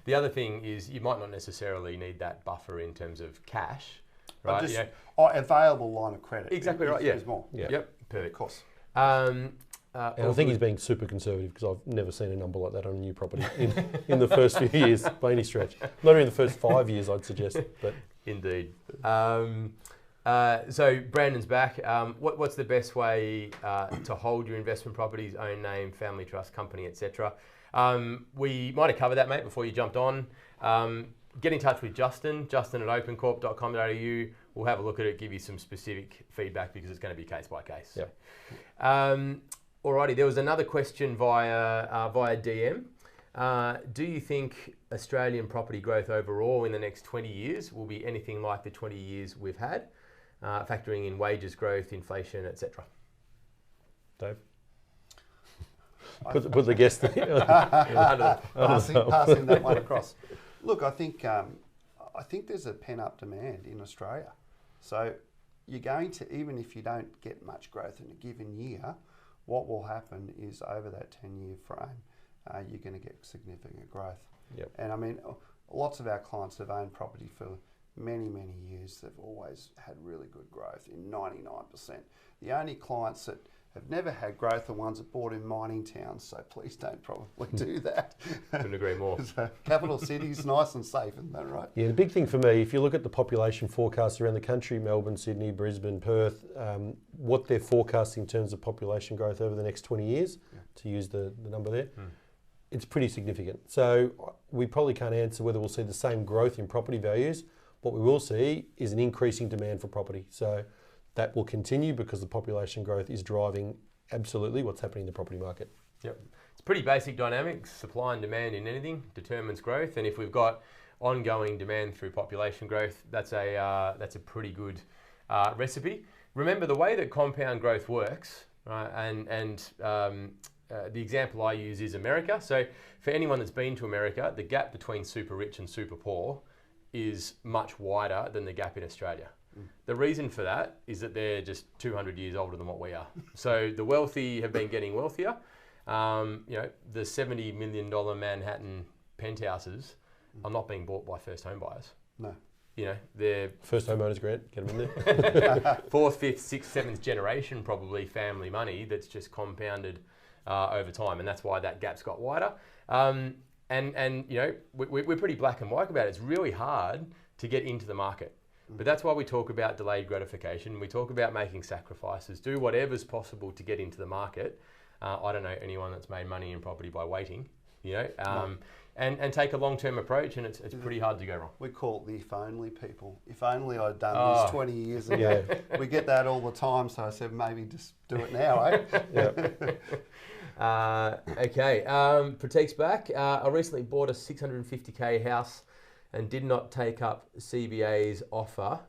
The other thing is you might not necessarily need that buffer in terms of cash, right? Just available line of credit. Exactly right. Yeah. There's more. Yeah. Yep. Perfect. Of course. And I think he's being super conservative because I've never seen a number like that on a new property in the first few years by any stretch. Not even the first 5 years, I'd suggest. But Indeed. So Brandon's back. What's the best way to hold your investment properties, own name, family trust, company, etc.? We might have covered that, mate, before you jumped on. Get in touch with Justin at opencorp.com.au. We'll have a look at it, give you some specific feedback because it's going to be case by case. Yep. Alrighty, there was another question via DM. Do you think Australian property growth overall in the next 20 years will be anything like the 20 years we've had, factoring in wages growth, inflation, etc.? Dave? Put the guest there. Passing that one across. Look, I think there's a pent-up demand in Australia. So you're going to, even if you don't get much growth in a given year, what will happen is over that 10-year frame, you're going to get significant growth. Yep. And I mean, lots of our clients have owned property for many, many years. They've always had really good growth in 99%. The only clients that have never had growth are ones that bought in mining towns, so please don't probably do that. Couldn't agree more. So capital cities, nice and safe, isn't that right? Yeah, the big thing for me, if you look at the population forecasts around the country, Melbourne, Sydney, Brisbane, Perth, what they're forecasting in terms of population growth over the next 20 years, to use the number there, it's pretty significant. So we probably can't answer whether we'll see the same growth in property values. What we will see is an increasing demand for property. So that will continue because the population growth is driving absolutely what's happening in the property market. Yep. It's pretty basic dynamics. Supply and demand in anything determines growth. And if we've got ongoing demand through population growth, that's a pretty good recipe. Remember the way that compound growth works, right? And the example I use is America. So for anyone that's been to America, the gap between super rich and super poor is much wider than the gap in Australia. The reason for that is that they're just 200 years older than what we are. So the wealthy have been getting wealthier. The $70 million Manhattan penthouses are not being bought by first home buyers. No. They're First homeowners grant, get them in there. fourth, fifth, sixth, seventh generation probably family money that's just compounded over time, and that's why that gap's got wider. We're pretty black and white about it. It's really hard to get into the market. But that's why we talk about delayed gratification. We talk about making sacrifices, do whatever's possible to get into the market. I don't know anyone that's made money in property by waiting, and take a long-term approach, and it's pretty hard to go wrong. We call it the if only people. If only I'd done this 20 years ago. We get that all the time, so I said maybe just do it now, eh? Okay, Prateek's back. I recently bought a $650K house and did not take up CBA's offer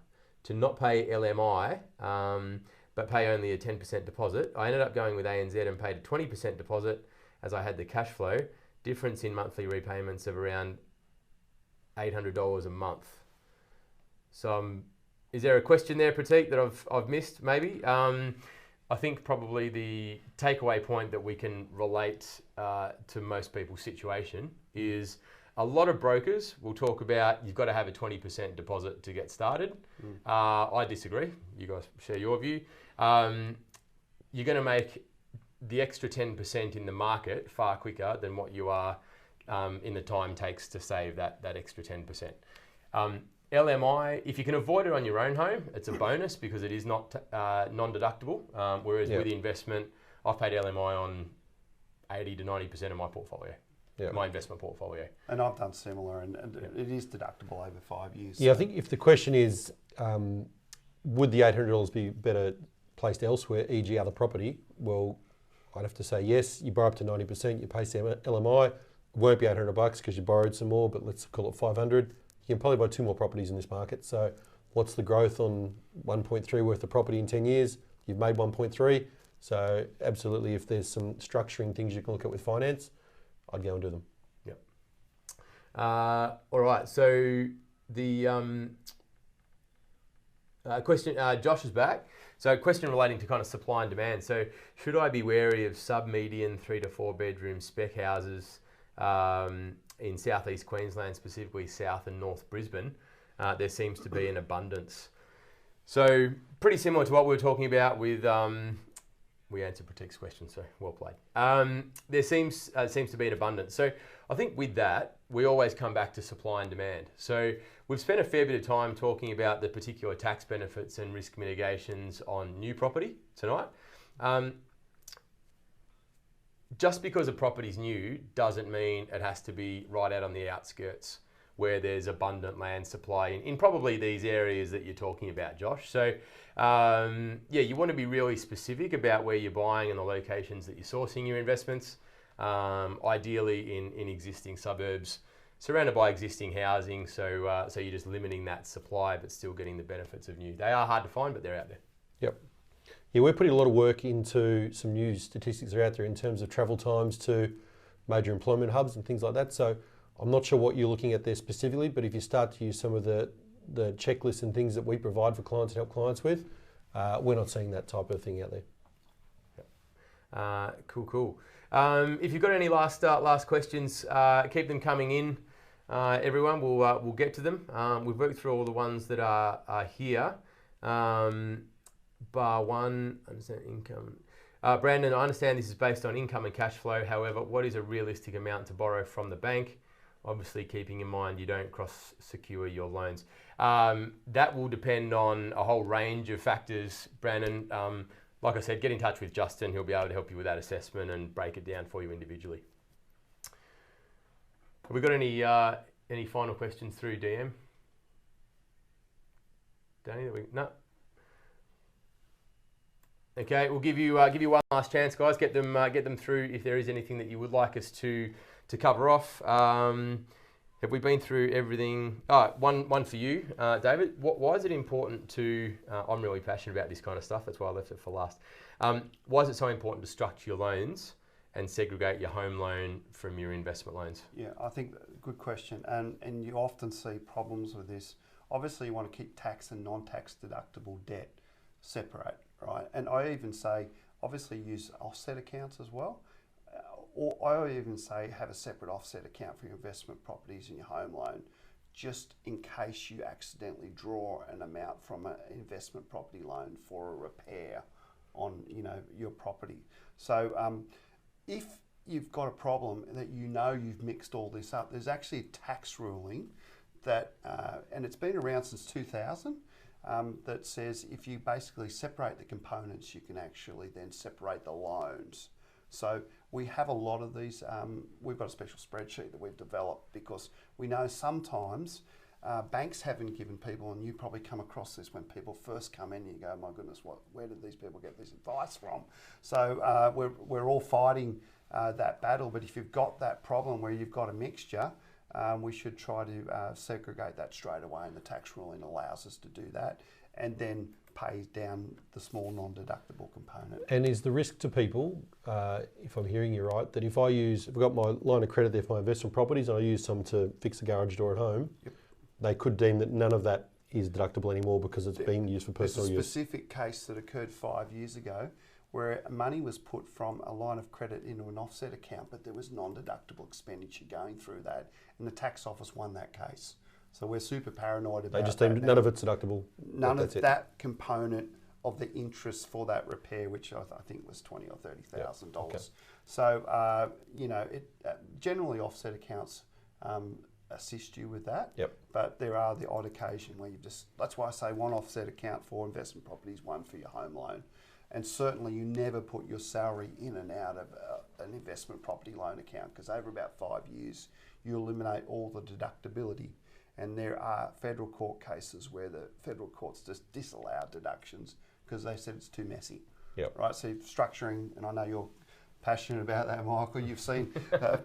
to not pay LMI, but pay only a 10% deposit. I ended up going with ANZ and paid a 20% deposit as I had the cash flow. Difference in monthly repayments of around $800 a month. So is there a question there, Prateek, that I've missed maybe? I think probably the takeaway point that we can relate to most people's situation is a lot of brokers will talk about you've got to have a 20% deposit to get started. I disagree. You guys share your view. You're going to make the extra 10% in the market far quicker than what you are in the time takes to save that extra 10%. LMI, if you can avoid it on your own home, it's a bonus because it is not non-deductible. Whereas with the investment, I've paid LMI on 80 to 90% of my portfolio, my investment portfolio. And I've done similar, and it is deductible over 5 years. Yeah, so I think if the question is, would the $800 be better placed elsewhere, e.g. other property? Well, I'd have to say yes. You borrow up to 90%, you pay some LMI. It won't be $800 because you borrowed some more, but let's call it 500. You can probably buy 2 more properties in this market. So what's the growth on 1.3 worth of property in 10 years? You've made 1.3. So absolutely, if there's some structuring things you can look at with finance, I'd go and do them. Yep. All right. So the question, Josh is back. So question relating to kind of supply and demand. So should I be wary of sub-median 3 to 4 bedroom spec houses in southeast Queensland, specifically South and North Brisbane? There seems to be an abundance. So pretty similar to what we were talking about with, we answered Pratik's question, so well played. There seems to be an abundance. So I think with that, we always come back to supply and demand. So we've spent a fair bit of time talking about the particular tax benefits and risk mitigations on new property tonight. Just because a property's new doesn't mean it has to be right out on the outskirts where there's abundant land supply in probably these areas that you're talking about, Josh. So you want to be really specific about where you're buying and the locations that you're sourcing your investments. Ideally in existing suburbs, surrounded by existing housing, so you're just limiting that supply but still getting the benefits of new. They are hard to find, but they're out there. Yep. Yeah, we're putting a lot of work into some new statistics that are out there in terms of travel times to major employment hubs and things like that. So I'm not sure what you're looking at there specifically, but if you start to use some of the checklists and things that we provide for clients and help clients with, we're not seeing that type of thing out there. Yep. Cool. If you've got any last questions, keep them coming in. Everyone, we'll get to them. We've worked through all the ones that are here. Bar one, understand income. Brandon, I understand this is based on income and cash flow. However, what is a realistic amount to borrow from the bank? Obviously, keeping in mind you don't cross-secure your loans. That will depend on a whole range of factors, Brandon. Like I said, get in touch with Justin. He'll be able to help you with that assessment and break it down for you individually. Have we got any final questions through DM? Danny, no. Okay, we'll give you one last chance, guys. Get them through if there is anything that you would like us to cover off. Have we been through everything? One for you, David. Why is it important to? I'm really passionate about this kind of stuff. That's why I left it for last. Why is it so important to structure your loans and segregate your home loan from your investment loans? Yeah, I think good question, and you often see problems with this. Obviously, you want to keep tax and non-tax deductible debt separate, right? And I even say, obviously, use offset accounts as well. Or I even say have a separate offset account for your investment properties and your home loan, just in case you accidentally draw an amount from an investment property loan for a repair on your property. So if you've got a problem that you've mixed all this up, there's actually a tax ruling that, and it's been around since 2000, that says if you basically separate the components, you can actually then separate the loans. So we have a lot of these, we've got a special spreadsheet that we've developed because we know sometimes banks haven't given people, and you probably come across this when people first come in, you go, my goodness, where did these people get this advice from? So we're all fighting that battle, but if you've got that problem where you've got a mixture, we should try to segregate that straight away, and the tax ruling allows us to do that, and then pay down the small non-deductible component. And is the risk to people, if I'm hearing you right, that if I've got my line of credit there for my investment properties and I use some to fix the garage door at home, yep, they could deem that none of that is deductible anymore because it's being used for personal use? There's a specific case that occurred 5 years ago where money was put from a line of credit into an offset account, but there was non-deductible expenditure going through that, and the tax office won that case. So we're super paranoid about that. They just deemed none of it's deductible. None of that component of the interest for that repair, which I think was $20,000 or $30,000. Okay. So generally offset accounts assist you with that. Yep. But there are the odd occasion where that's why I say one offset account for investment properties, one for your home loan. And certainly you never put your salary in and out of an investment property loan account, because over about 5 years, you eliminate all the deductibility. And there are federal court cases where the federal courts just disallow deductions because they said it's too messy. Yep. Right, so structuring, and I know you're passionate about that, Michael. You've seen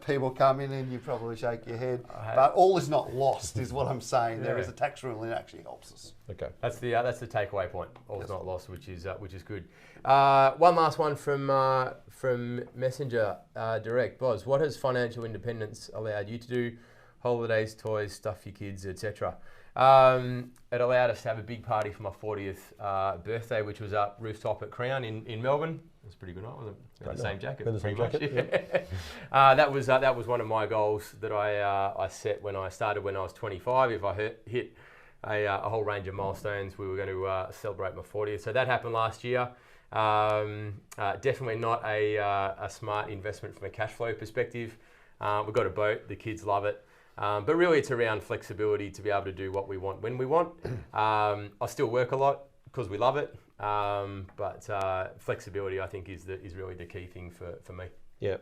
people come in and you probably shake your head. But all is not lost, is what I'm saying. Yeah. There is a tax ruling that actually helps us. Okay, that's the takeaway point. All is not lost, which is good. One last one from Messenger Direct. Boz, what has financial independence allowed you to do? Holidays, toys, stuff for your kids, etc. It allowed us to have a big party for my 40th birthday, which was up rooftop at Crown in Melbourne. It was a pretty good night, wasn't it? The same jacket. The same jacket. Yeah. That was one of my goals that I set when I started when I was 25. If I hit a whole range of milestones, we were going to celebrate my 40th. So that happened last year. Definitely not a smart investment from a cash flow perspective. We've got a boat. The kids love it. But really it's around flexibility to be able to do what we want when we want. I still work a lot because we love it, but flexibility I think is really the key thing for me. Yeah,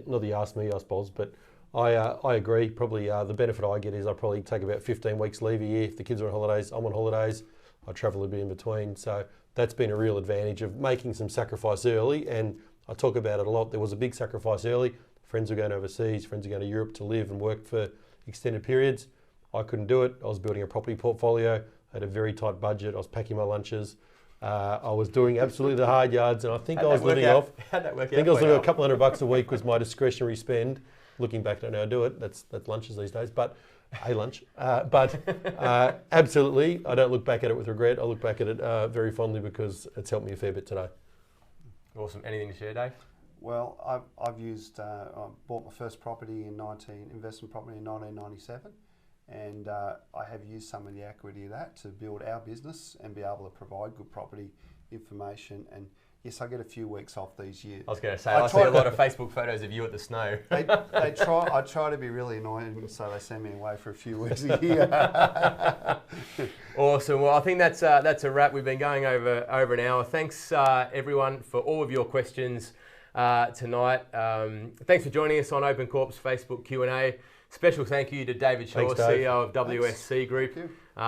not that you asked me, I suppose, but I agree. Probably the benefit I get is I probably take about 15 weeks leave a year. If the kids are on holidays, I'm on holidays. I travel a bit in between. So that's been a real advantage of making some sacrifice early, and I talk about it a lot. There was a big sacrifice early. Friends were going overseas, friends were going to Europe to live and work for extended periods. I couldn't do it. I was building a property portfolio, I had a very tight budget, I was packing my lunches. I was doing absolutely the hard yards, and I think I was living off. How'd that work out? I think I was living a couple $100 a week was my discretionary spend. Looking back, I don't know how to do it. That's lunches these days, but a lunch. Absolutely, I don't look back at it with regret. I look back at it very fondly because it's helped me a fair bit today. Awesome. Anything to share, Dave? Well, I've used, I bought my first property investment property in 1997, and I have used some of the equity of that to build our business and be able to provide good property information. And yes, I get a few weeks off these years. I was going to say, I see a lot of Facebook photos of you at the snow. I try to be really annoying, so they send me away for a few weeks a year. Awesome. Well, I think that's a wrap. We've been going over an hour. Thanks everyone for all of your questions tonight. Thanks for joining us on OpenCorp's Facebook Q&A. Special thank you to David Shaw, CEO of WSC Group.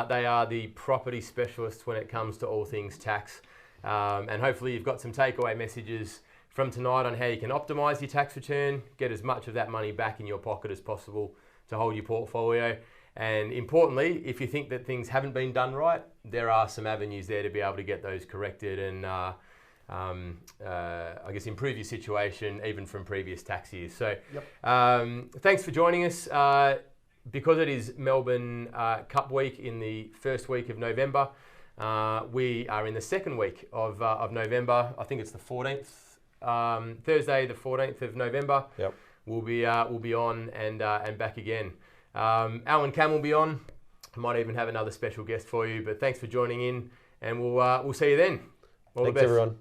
They are the property specialists when it comes to all things tax. And hopefully you've got some takeaway messages from tonight on how you can optimise your tax return, get as much of that money back in your pocket as possible to hold your portfolio. And importantly, if you think that things haven't been done right, there are some avenues there to be able to get those corrected and I guess improve your situation even from previous tax years. So thanks for joining us. Because it is Melbourne Cup week in the first week of November, we are in the second week of November. I think it's the 14th, Thursday the 14th of November. Yep. We'll be on and back again. Alan Cam will be on. I might even have another special guest for you, but thanks for joining in, and we'll see you then. All the best. Thanks everyone.